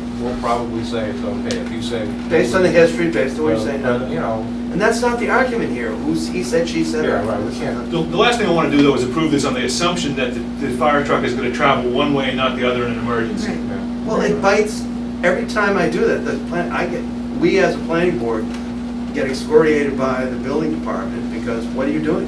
probably say it's okay. If you say. Based on the history, based on what you're saying, You know, and that's not the argument here, who's, he said, she said. yeah, right, we can't. The last thing I want to do, though, is approve this on the assumption that the fire truck is going to travel one way and not the other in an emergency. Yeah. Well, it bites, every time I do that, we as a planning board get excoriated by the building department, because what are you doing?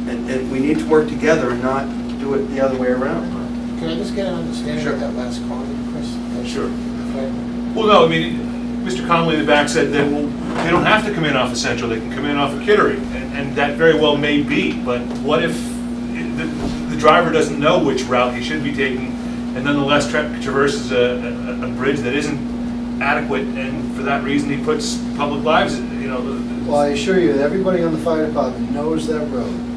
And we need to work together and not do it the other way around. Can I just get an understanding of that last comment, Chris? Sure. Okay. Well, no, I mean, Mr. Connolly in the back said that they don't have to come in off of Central, they can come in off of Kittery, and that very well may be, but what if the driver doesn't know which route he should be taking, and nonetheless traverses a bridge that isn't adequate, and for that reason he puts public lives, you know. Well, I assure you, that everybody on the fire department knows that road.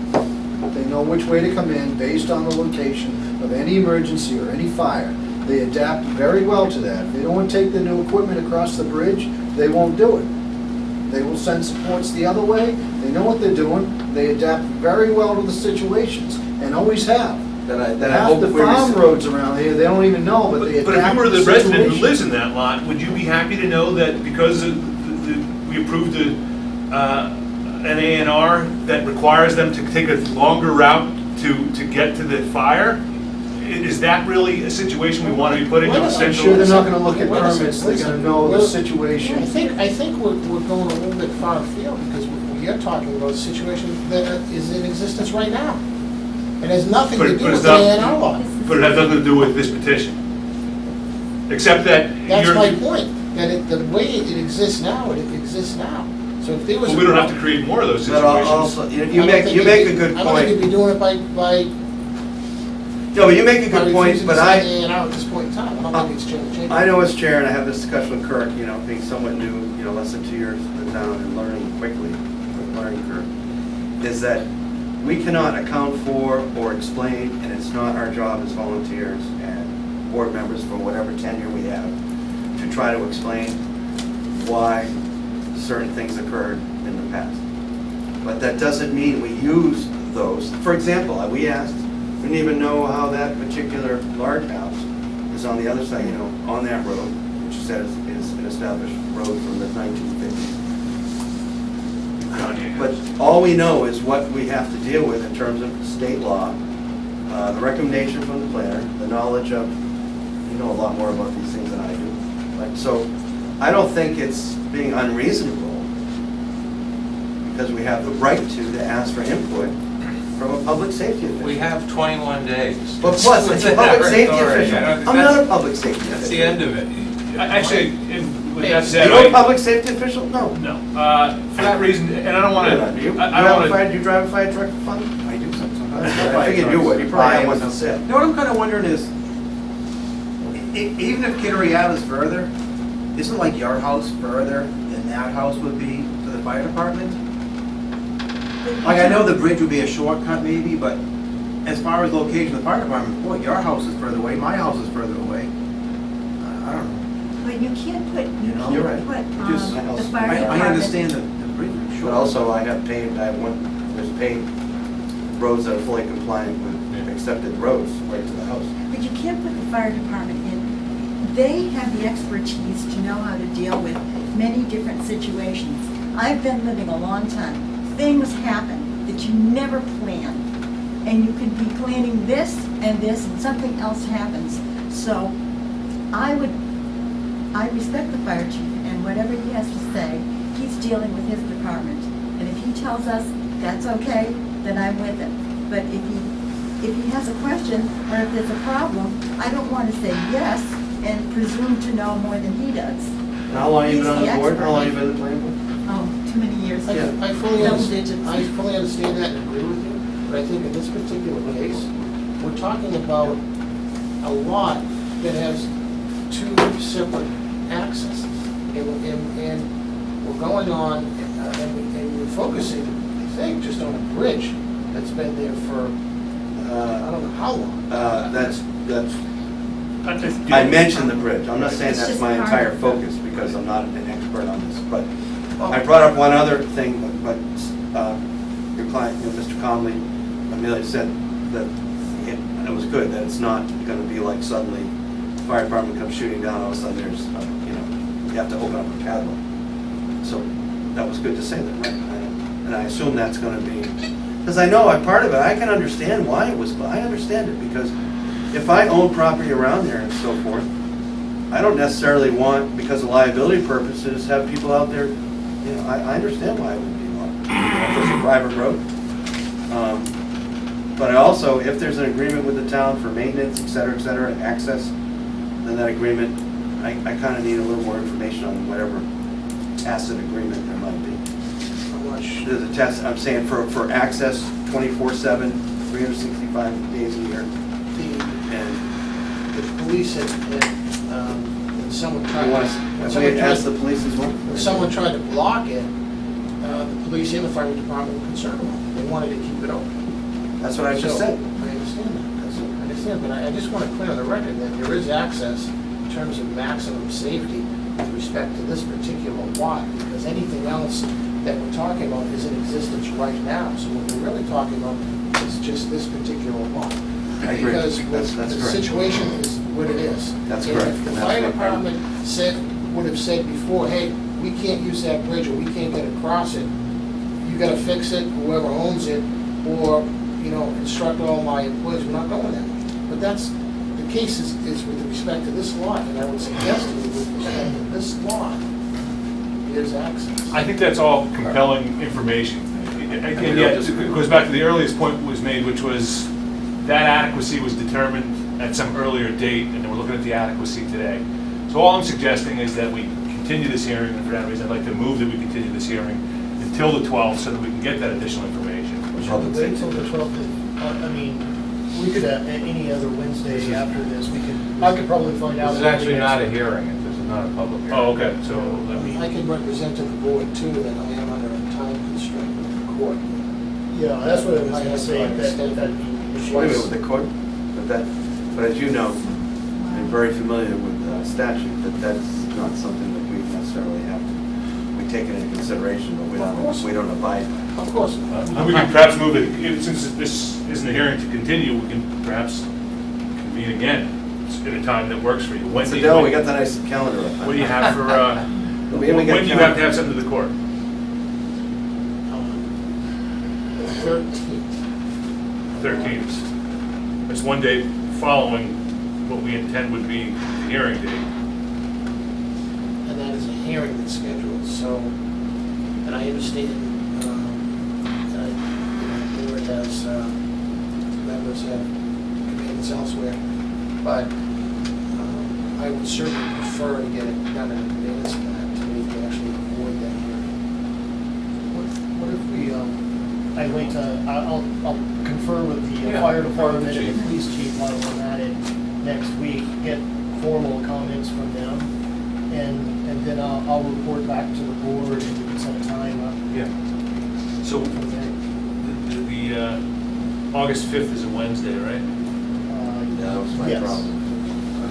They know which way to come in based on the location of any emergency or any fire. They adapt very well to that. If they don't want to take the new equipment across the bridge, they won't do it. They will send supports the other way. They know what they're doing. They adapt very well to the situations, and always have. That I Half hope the we're. farm roads around here, they don't even know, but they But if adapt you to were the the resident who situation. lives in that lot, would you be happy to know that because we approved an A&R that requires them to take a longer route to get to the fire? Is that really a situation we want to be putting Well, on I'm I'm Central? sure they're not gonna look at Wait a second, permits, they're wait a gonna second. know the Well, situation. I think we're going a little bit far afield, because we are talking about a situation that is in existence right now. It has nothing But to it- do but with it's the not- A&R law. But it has nothing to do with this petition. Except that That's you're, my point, that the way it exists now, it exists now. So if there was. well, we don't have to create more of those But situations. also, you I don't make think a you'd good be- I don't think you'd point. be doing it by No, but you make a by good point, refusing to but sign I, A&R at this point in time. I don't think it's changing. I know as chair, and I have this discussion with Kirk, you know, being somewhat new, you know, less than 2 years in the town and learning quickly, with learning curve, is that we cannot account for or explain, and it's not our job as volunteers and board members for whatever tenure we have, to try to explain why certain things occurred in the past. But that doesn't mean we use those. For example, we asked, we didn't even know how that particular large house is on the other side, you know, on that road, which says is an established road from the 1950s. But all we know is what we have to deal with in terms of state law, the recommendation from the planner, the knowledge of, you know a lot more about these things than I do. Like, so I don't think it's being unreasonable, because we have the right to ask for input from a public safety official. We have 21 days. But plus, it's a Within public our safety authority. official. I don't think I'm not a that's- public safety official. That's the end of it. Actually, with that Are said, you a public safety official? No. no, for that reason, and I don't want to, Do you I don't want to. do you drive a fire truck for fun? I do sometimes. I figured you would, you probably have one to sit. You know what I'm kind of wondering is, even if Kittery Ave is further, isn't like your house further than that house would be to the fire department? Like, I know the bridge would be a shortcut maybe, but as far as location of the fire department, boy, your house is further away, my house is further away. I don't know. But you can't put, you can't You're right. put Just- the fire I department. understand the bridge is short. But also, I have paved, there's paved roads that are fully compliant with accepted roads right to the house. But you can't put the fire department in. They have the expertise to know how to deal with many different situations. I've been living a long time. Things happen that you never plan. And you could be planning this and something else happens. So I respect the fire chief, and whatever he has to say, he's dealing with his department. And if he tells us that's okay, then I'm with him. But if he has a question, or if there's a problem, I don't want to say yes and presume to know more than he does. How long have you been on He's the the board? How long have expert. you been in the planning board? Oh, too many years. I fully Double understand, digits. I fully understand that and agree with you, but I think in this particular case, we're talking about a lot that has two separate accesses. And we're going on, and we're focusing, I think, just on a bridge that's been there for, I don't know how long. That's, I mentioned the bridge, I'm not saying It's that's just my part entire of it. focus, because I'm not an expert on this, but I brought up one other thing, but your client, you know, Mr. Conley, Amelia said that And it was good, that it's not gonna be like suddenly, fire department comes shooting down, all of a sudden there's, you have to open up a padlock. So that was good to say that, right? And I assume that's gonna be, because I know I'm part of it, I can understand why it was, I understand it, because if I own property around there and so forth, I don't necessarily want, because of liability purposes, have people out there, I understand why it would be locked. If it's a private road. But I also, if there's an agreement with the town for maintenance, et cetera, access, then that agreement, I kind of need a little more information on whatever tacit agreement there might be. How much? There's a test, I'm saying for access 24/7, 365 days a year. And The police had, someone tried, you want when to, someone we ask the tried, police as well? when someone tried to block it, the police and the fire department were concerned about it. They wanted to keep it open. That's what I just So, said. I understand that. I understand, but I just want to clear on the record that there is access in terms of maximum safety with respect to this particular lot, because anything else that we're talking about is in existence right now. So what we're really talking about is just this particular lot. I agree. Because That's the correct. situation is what it is. That's And correct. if the And that's fire my problem. department would have said before, hey, we can't use that bridge, or we can't get across it, you gotta fix it, whoever owns it, or, instruct all my employees, we're not going that way. But that's, the case is with respect to this lot, and I would suggest to you with respect to this lot, there's access. I think that's all compelling information. Again, yeah, it goes back to the earliest point was made, which was that adequacy was determined at some earlier date, and then we're looking at the adequacy today. So all I'm suggesting is that we continue this hearing, and for that reason, I'd like to move that we continue this hearing until the 12th, so that we can get that additional information. Should we wait till the 12th? I mean, we could, any other Wednesday after this, I could probably find out. This is actually not a hearing, this is not a public hearing. Oh, okay, so, I mean, I can represent to the board too that I am under a time constraint with the court. Yeah, that's what I was gonna say, that'd be issues. Wait a minute, with the court, but as you know, I'm very familiar with statute, that's not something that we necessarily have to, we take it into consideration, but we don't abide by it. Of course. and we can perhaps move it, since this isn't a hearing to continue, we can perhaps convene again at a time that works for you. When So do Dale, we you, got the nice calendar up. what do you have for, We haven't got when do you have to have something to the court? 13th. It's one day following what we intend would be the hearing date. And that is a hearing that's scheduled, so, and I understand, that the board has, members have commitments elsewhere, but I would certainly prefer to get it done in advance of that, to maybe actually avoid that hearing. What if we, I wait to, I'll confer with the Yeah, fire confer with department the and chief. the police chief while we're at it next week, get formal comments from them, and then I'll report back to the board and we can set a time up Yeah. So from there. the August 5th is a Wednesday, right? Yeah, that was my Yes. problem.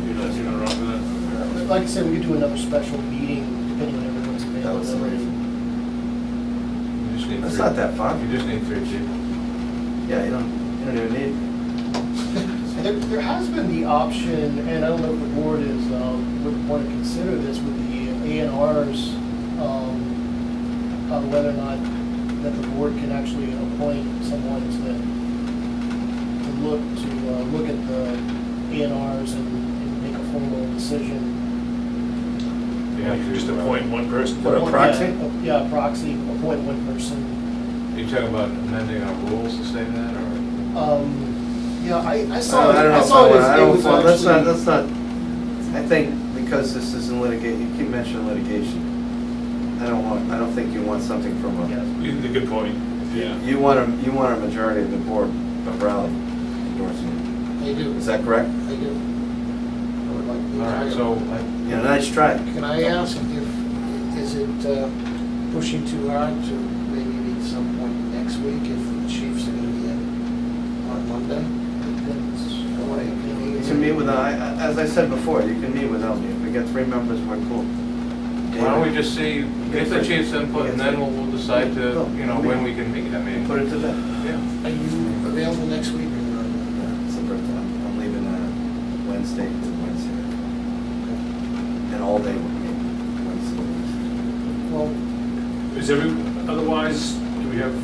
You're not wrong with that? Like I said, we could do another special meeting, depending on everyone's That was availability. You just need That's three- not that far. You just need 3 people. Yeah, you don't even need it. There has been the option, and I don't know if the board is, would want to consider this with the A&Rs, on whether or not that the board can actually appoint someone to look at the A&Rs and make a formal decision. You have to just appoint one person. What, a proxy? Yeah, a proxy, appoint one person. Are you talking about amending our rules to say that, or? Yeah, I saw, I don't know I if saw it I was, it don't, was well, that's actually. not, I think because this is in litigation, you keep mentioning litigation. I don't think you want something from a, Yes. A good point, yeah. you want a majority of the board of Raleigh endorsing They do, it. Is that correct? they do. I would like the All right, entire- so, Yeah, nice try. Can I ask is it pushing too hard to maybe meet some point next week if the chiefs are gonna be in on Monday? You can meet with, as I said before, you can meet without me. If we get 3 members, we're cool. why don't we just see, get the chief's input, and then we'll decide to, when we can meet, I mean. Put it to bed. Yeah. Are you available next week or not? It's the first time. State and Wednesday. And all day Wednesday. Well, Is otherwise, do we have,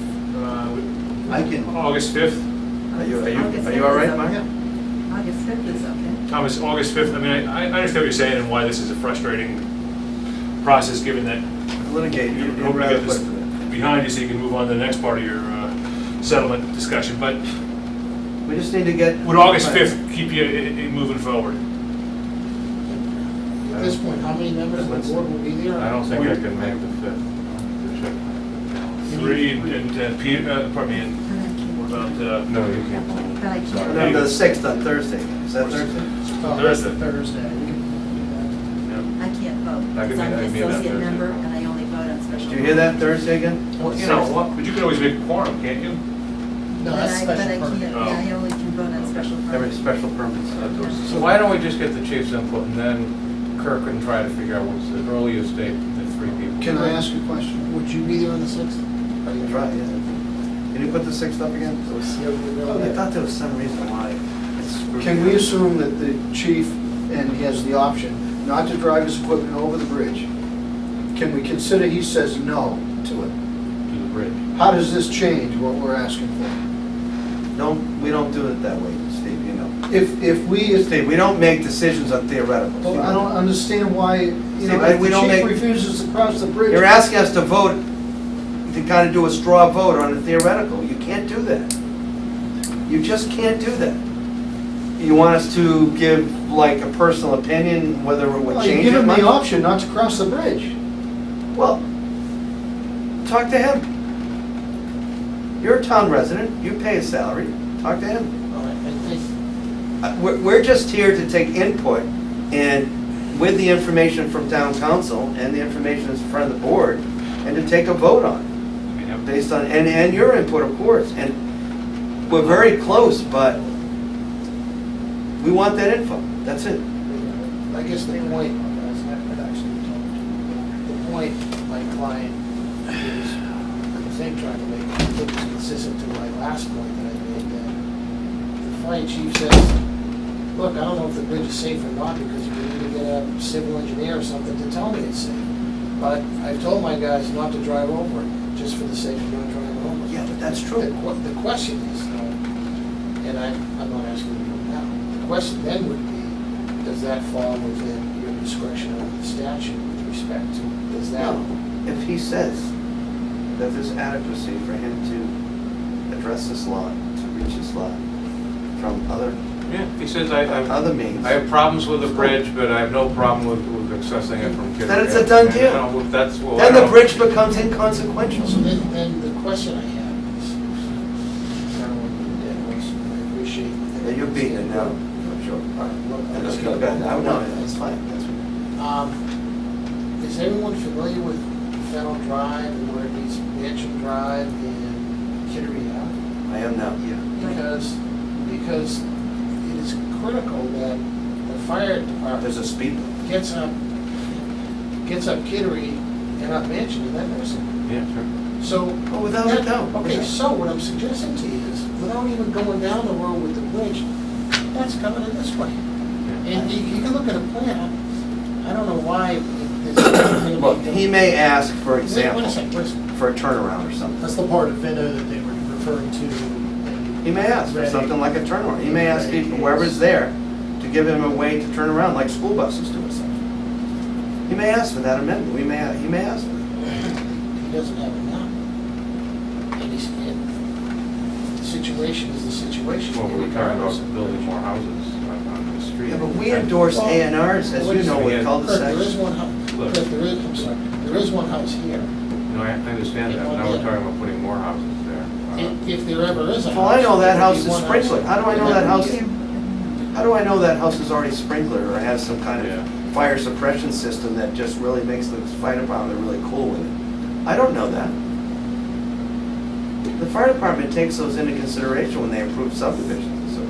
I can, August 5th? are you August all 5th right, is Mike? okay. August 5th is okay. Thomas, August 5th, I mean, I understand what you're saying and why this is a frustrating process, given that Litigate, you'd you'd hope to rather get put this it to that. behind you so you can move on to the next part of your settlement discussion, but We just need to get. would August 5th keep you moving forward? at this point, how many members of the board will be there? I don't think I can make the 5th. Check my calendar. 3 and Peter, pardon me, and what about, No, you can't. But I Sorry. can't. No, the 6th on Thursday. Is that Thursday? Oh, that's the Thursday. yeah. I can't vote, I could because I'm be- I'd an be in that associate Thursday. member, and I only vote on special. Did you hear that Thursday again? Well, you know, but you can always make a quorum, can't you? No, But that's I special can't, permit. Oh. yeah, I only can vote on special Every permit. special permits outdoors. So why don't we just get the chief's input, and then Kirk can try to figure out what's the earliest date that 3 people. Can I ask you a question? Would you be there on the 6th? Are you Try, yeah. Can you put the 6th up again? So see how we Oh, I really- thought there was some reason why. it's- Can we assume that the chief, and he has the option, not to drive his equipment over the bridge? Can we consider he says no to it? To the bridge. How does this change what we're asking for? We don't do it that way, Steve, you know. If we, Steve, we don't make decisions on theoreticals. well, I don't understand why, you know, Steve, if we the don't chief make- refuses to cross the bridge. You're asking us to vote, to kind of do a straw vote on a theoretical. You can't do that. You just can't do that. You want us to give like a personal opinion whether it would Well, you change give it? him Mike? the option not to cross the bridge. Well, talk to him. You're a town resident, you pay a salary, talk to him. All right, I think, We're just here to take input, and with the information from town council and the information that's in front of the board, and to take a vote on I mean, it, based on, and your input, of course. And we're very close, but we want that info, that's it. I guess the point, my client is, I think, trying to make, I think it's consistent to my last point that I made, that the fire chief says, look, I don't know if the bridge is safe or not, because you need to get a civil engineer or something to tell me it's safe. But I've told my guys not to drive over it, just for the sake of not driving over it. Yeah, but that's The true. the question is, though, and I'm not asking you to do it now, the question then would be, does that fall within your discretion under the statute with respect to, does that? No, if he says that there's adequacy for him to address this lot, to reach this lot from other Yeah, he says I means. have problems with the bridge, but I have no problem with accessing it from Kittery. Then it's a done deal. No, that's, well, I Then the don't- bridge becomes inconsequential. So then the question I have is, I don't want to be dead horse, I appreciate. Yeah, you're beating it now, I'm sure. All right, look, I'm That's just good. gonna go. No, that's fine, that's fine. Is everyone familiar with Fennel Drive and where it meets Mansion Drive and Kittery Ave? I am now. Because it is critical that the fire department There's a speed bump. gets up Kittery and up Mansion and then there's, Yeah, sure. so. Oh, without a doubt. Okay, so what I'm suggesting to you is, without even going down the road with the bridge, that's coming in this way. And you can look at a plan, I don't know why there's anything. Look, he may ask, for Wait example, a second, wait a second. for a turnaround or something. That's the part of Vendo that they were referring to. He may ask for something like a turnaround. He may ask people, whoever's there, to give him a way to turn around, like school buses do or something. He may ask for that amendment. He may ask for it. He doesn't have it now. And the situation is the situation. Well, we're talking about building more houses on the street. Yeah, but we endorse A and Rs, as you know, with Yeah. Kirk, there is cul-de-sacs. one house, Look. Kirk, I'm sorry, there is one house here. No, I understand that, now we're talking about putting more houses there. If there ever is a house. Well, I know that there would house be is one sprinklered. How do I know that house? Yeah. How do I know that house is already sprinklered or has some kind Yeah. of fire suppression system that just really makes the fire department really cool with it? I don't know that. The fire department takes those into consideration when they approve subdivisions, so,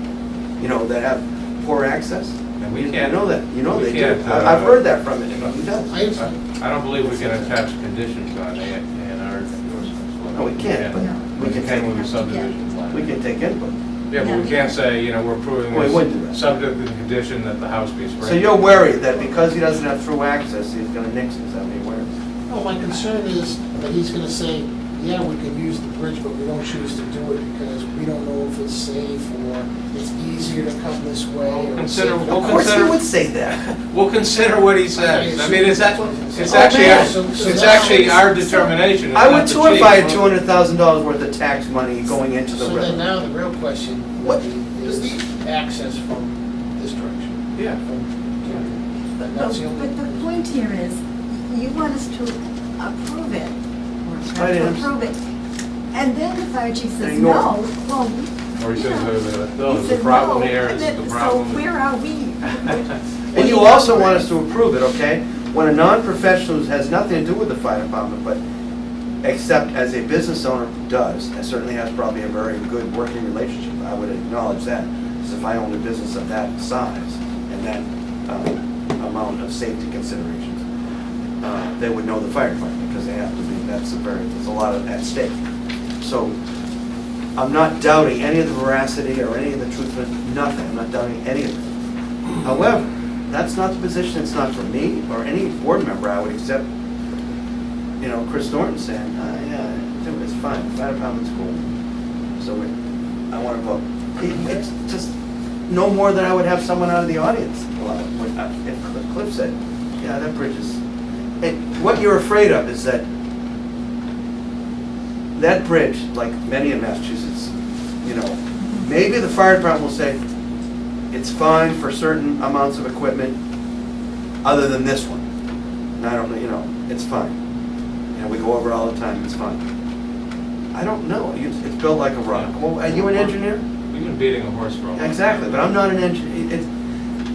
you know, that have poor access. And we You can't. know that, you know we they do. can't, I've heard that from it, and he does. I understand. I don't believe we can attach conditions on A and R endorsements. No, we can't, but we We can can take, with the subdivision plan. we can take input. Yeah, but we can't say, you know, we're approving Well, we wouldn't do that. this subject to the condition that the house be sprinkled. So you're worried that because he doesn't have through access, he's gonna nix it, is that what you're worried? No, my concern is that he's gonna say, yeah, we can use the bridge, but we don't choose to do it because we don't know if it's safe or it's easier to come this way. or it's Consider- safer. we'll Of course he consider- would say that. We'll consider what he says. I mean, it's Oh, actually, man, so it's now actually it's- our determination. I would It's too not the if I had chief's. $200,000 worth of tax money going into the So then river. now the real question What? would be, is the access from this direction? Yeah. That's the only. But the point here is, you want us to approve it, or I to didn't. approve it, and then the fire chief says Ignore it. no, well, Or he you says, know, no, he there's a said problem no, here, and it's then- the problem. So where are we? And you also want us to approve it, okay? When a non-professional who has nothing to do with the fire department, but except as a business owner does, and certainly has probably a very good working relationship, I would acknowledge that, as if I owned a business of that size and that amount of safety considerations, they would know the fire department, because they have to be, there's a lot at stake. So, I'm not doubting any of the veracity or any of the truth of it, nothing, I'm not doubting any of it. However, that's not the position, it's not for me or any board member I would accept, you know, Chris Thornton saying, yeah, dude, it's fine, fire department's cool. So I want to vote. It's just no more than I would have someone out of the audience. If Cliff said, yeah, that bridge is, and what you're afraid of is that that bridge, like many in Massachusetts, you know, maybe the fire department will say, it's fine for certain amounts of equipment other than this one. And I don't know, you know, it's fine. You know, we go over it all the time, it's fine. I don't know, it's built like a rock. Well, are you an engineer? We've been beating a horse for a long time. Exactly, but I'm not an engineer.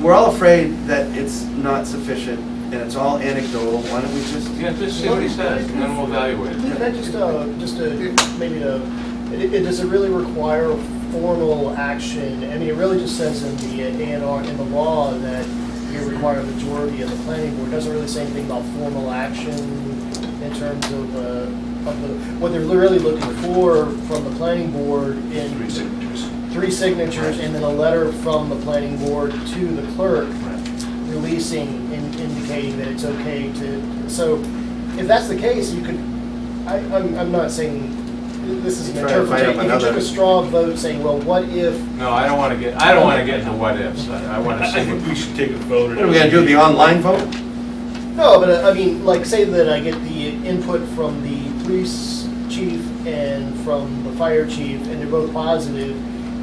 We're all afraid that it's not sufficient and it's all anecdotal. Why don't we just? Yeah, just see what he says, and then we'll evaluate it. Can I does it really require formal action? I mean, it really just says in the A&R, in the law, that you require a majority of the planning board. It doesn't really say anything about formal action in terms of what they're really looking for from the planning board in 3 signatures. 3 signatures, and then a letter from the planning board to the clerk releasing, indicating that it's okay to, so if that's the case, you could, I'm not saying, this is an Try to find interpretation, up if you took another- a straw vote saying, well, what if, No, I don't want to get into what ifs. I want to I see think what. we should take a vote. What are we gonna do, the online vote? no, but I mean, like, say that I get the input from the police chief and from the fire chief, and they're both positive,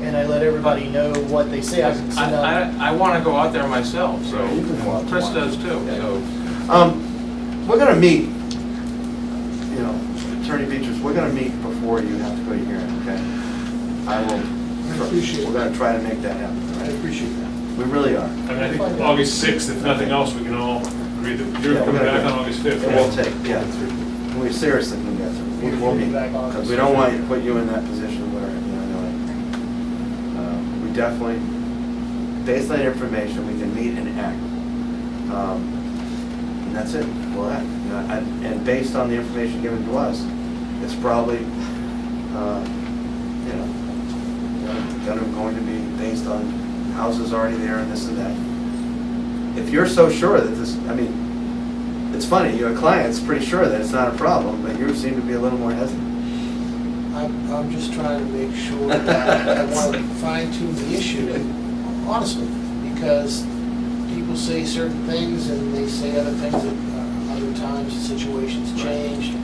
and I let everybody know what they say, I can send out. I want to go out there myself, so You can go out Chris tomorrow. does too, so. We're gonna meet, you know, Attorney Beatrice, we're gonna meet before you have to go to hearing, okay? I will, appreciate we're gonna try to make that happen, all I right? appreciate that. We really are. I mean, I think August 6th, if nothing else, we can all agree that you're Yeah, we're coming gonna back do on it. August 5th. It won't take, yeah. We seriously can get through. We'll meet, because we don't want to put you in that position where, you know, we definitely, based on information, we can meet and act. And that's it, well, that, you know, and based on the information given to us, it's probably, you know, going to be based on houses already there and this and that. If you're so sure that this, I mean, it's funny, your client's pretty sure that it's not a problem, but you seem to be a little more hesitant. I'm just trying to make sure that I want to fine tune the issue, honestly, because people say certain things and they say other things at other times, the situation's changed,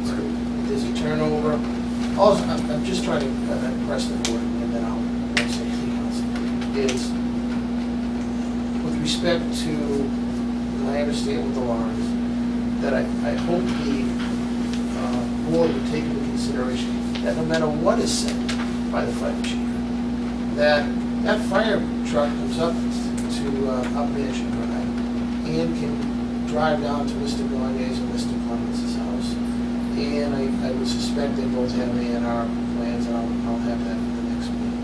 there's a turnover. Also, I'm just trying to impress the board, and then I'll say anything else, is with respect to, and I understand what the law is, that I hope the board would take into consideration that no matter what is said by the fire chief, that fire truck comes up to up Mansion Drive and can drive down to Mr. Gagne's or Mr. Clements' house. And I would suspect they both have A&R plans, and I'll have that for the next meeting.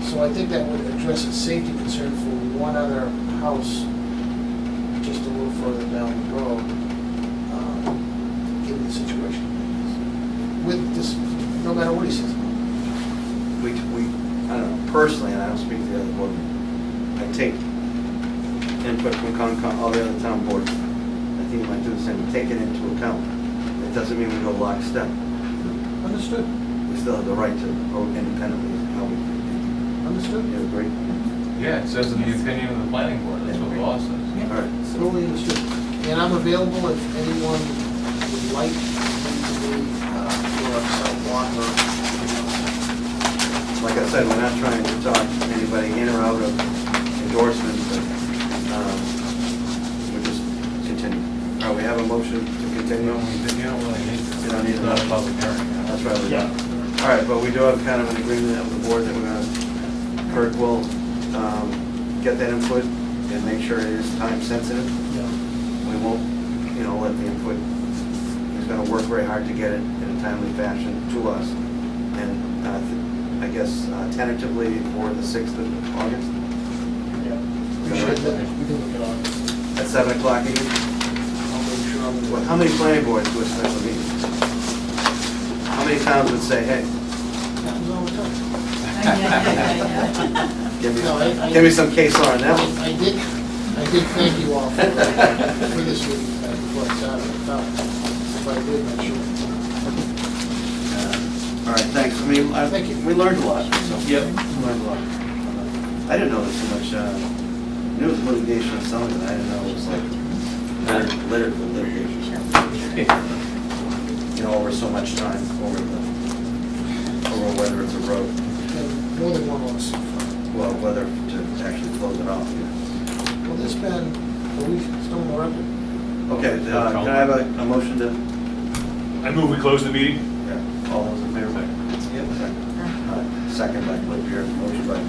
So I think that would address a safety concern for one other house just a little further down the road, given the situation. With this, no matter what he says. I don't know, personally, and I don't speak to the other board, I take input from Concom, all the other town boards. I think you might do the same, take it into account. It doesn't mean we go lockstep. Understood, We still have the right to vote independently of how we, understood. you agree? Yeah, it says in the opinion of the planning board, that's what the law says. All right, so, Totally understood. And I'm available if anyone would like me for a sidewalk or anything else. like I said, we're not trying to talk anybody in or out of endorsements, but we'll just continue. All right, we have a motion to You continue. don't really need to. You don't need It's not a to. public hearing. That's right. we Yeah. don't. All right, but we do have kind of an agreement of the board that we're gonna, Kurt will get that input and make sure it is time sensitive. Yeah. We won't, let the input, he's gonna work very hard to get it in a timely fashion to us. And I guess tentatively for the 6th of August We should, we can look at August. at 7 o'clock again. I'll make sure I'm. Well, how many planning boards do a special meeting? How many towns would say, hey, Happens all the time. Yeah. No, give me some case on that one? I did thank you all for this week, before I started, if I did, I'm sure. All right, thanks. I mean, Thank you. we learned a lot, so. Yep. We learned a lot. I didn't know there's so much, I knew it was litigation and some of it, I didn't know it was like littered with litigation. Over so much time, over whether it's a road, And more than one lawsuit. well, whether to actually close it off. Well, this been a week, still on the record. Okay, can I have a motion to, I move we close the meeting. yeah, all those in favor? Yep. Second by Cliff here, motion by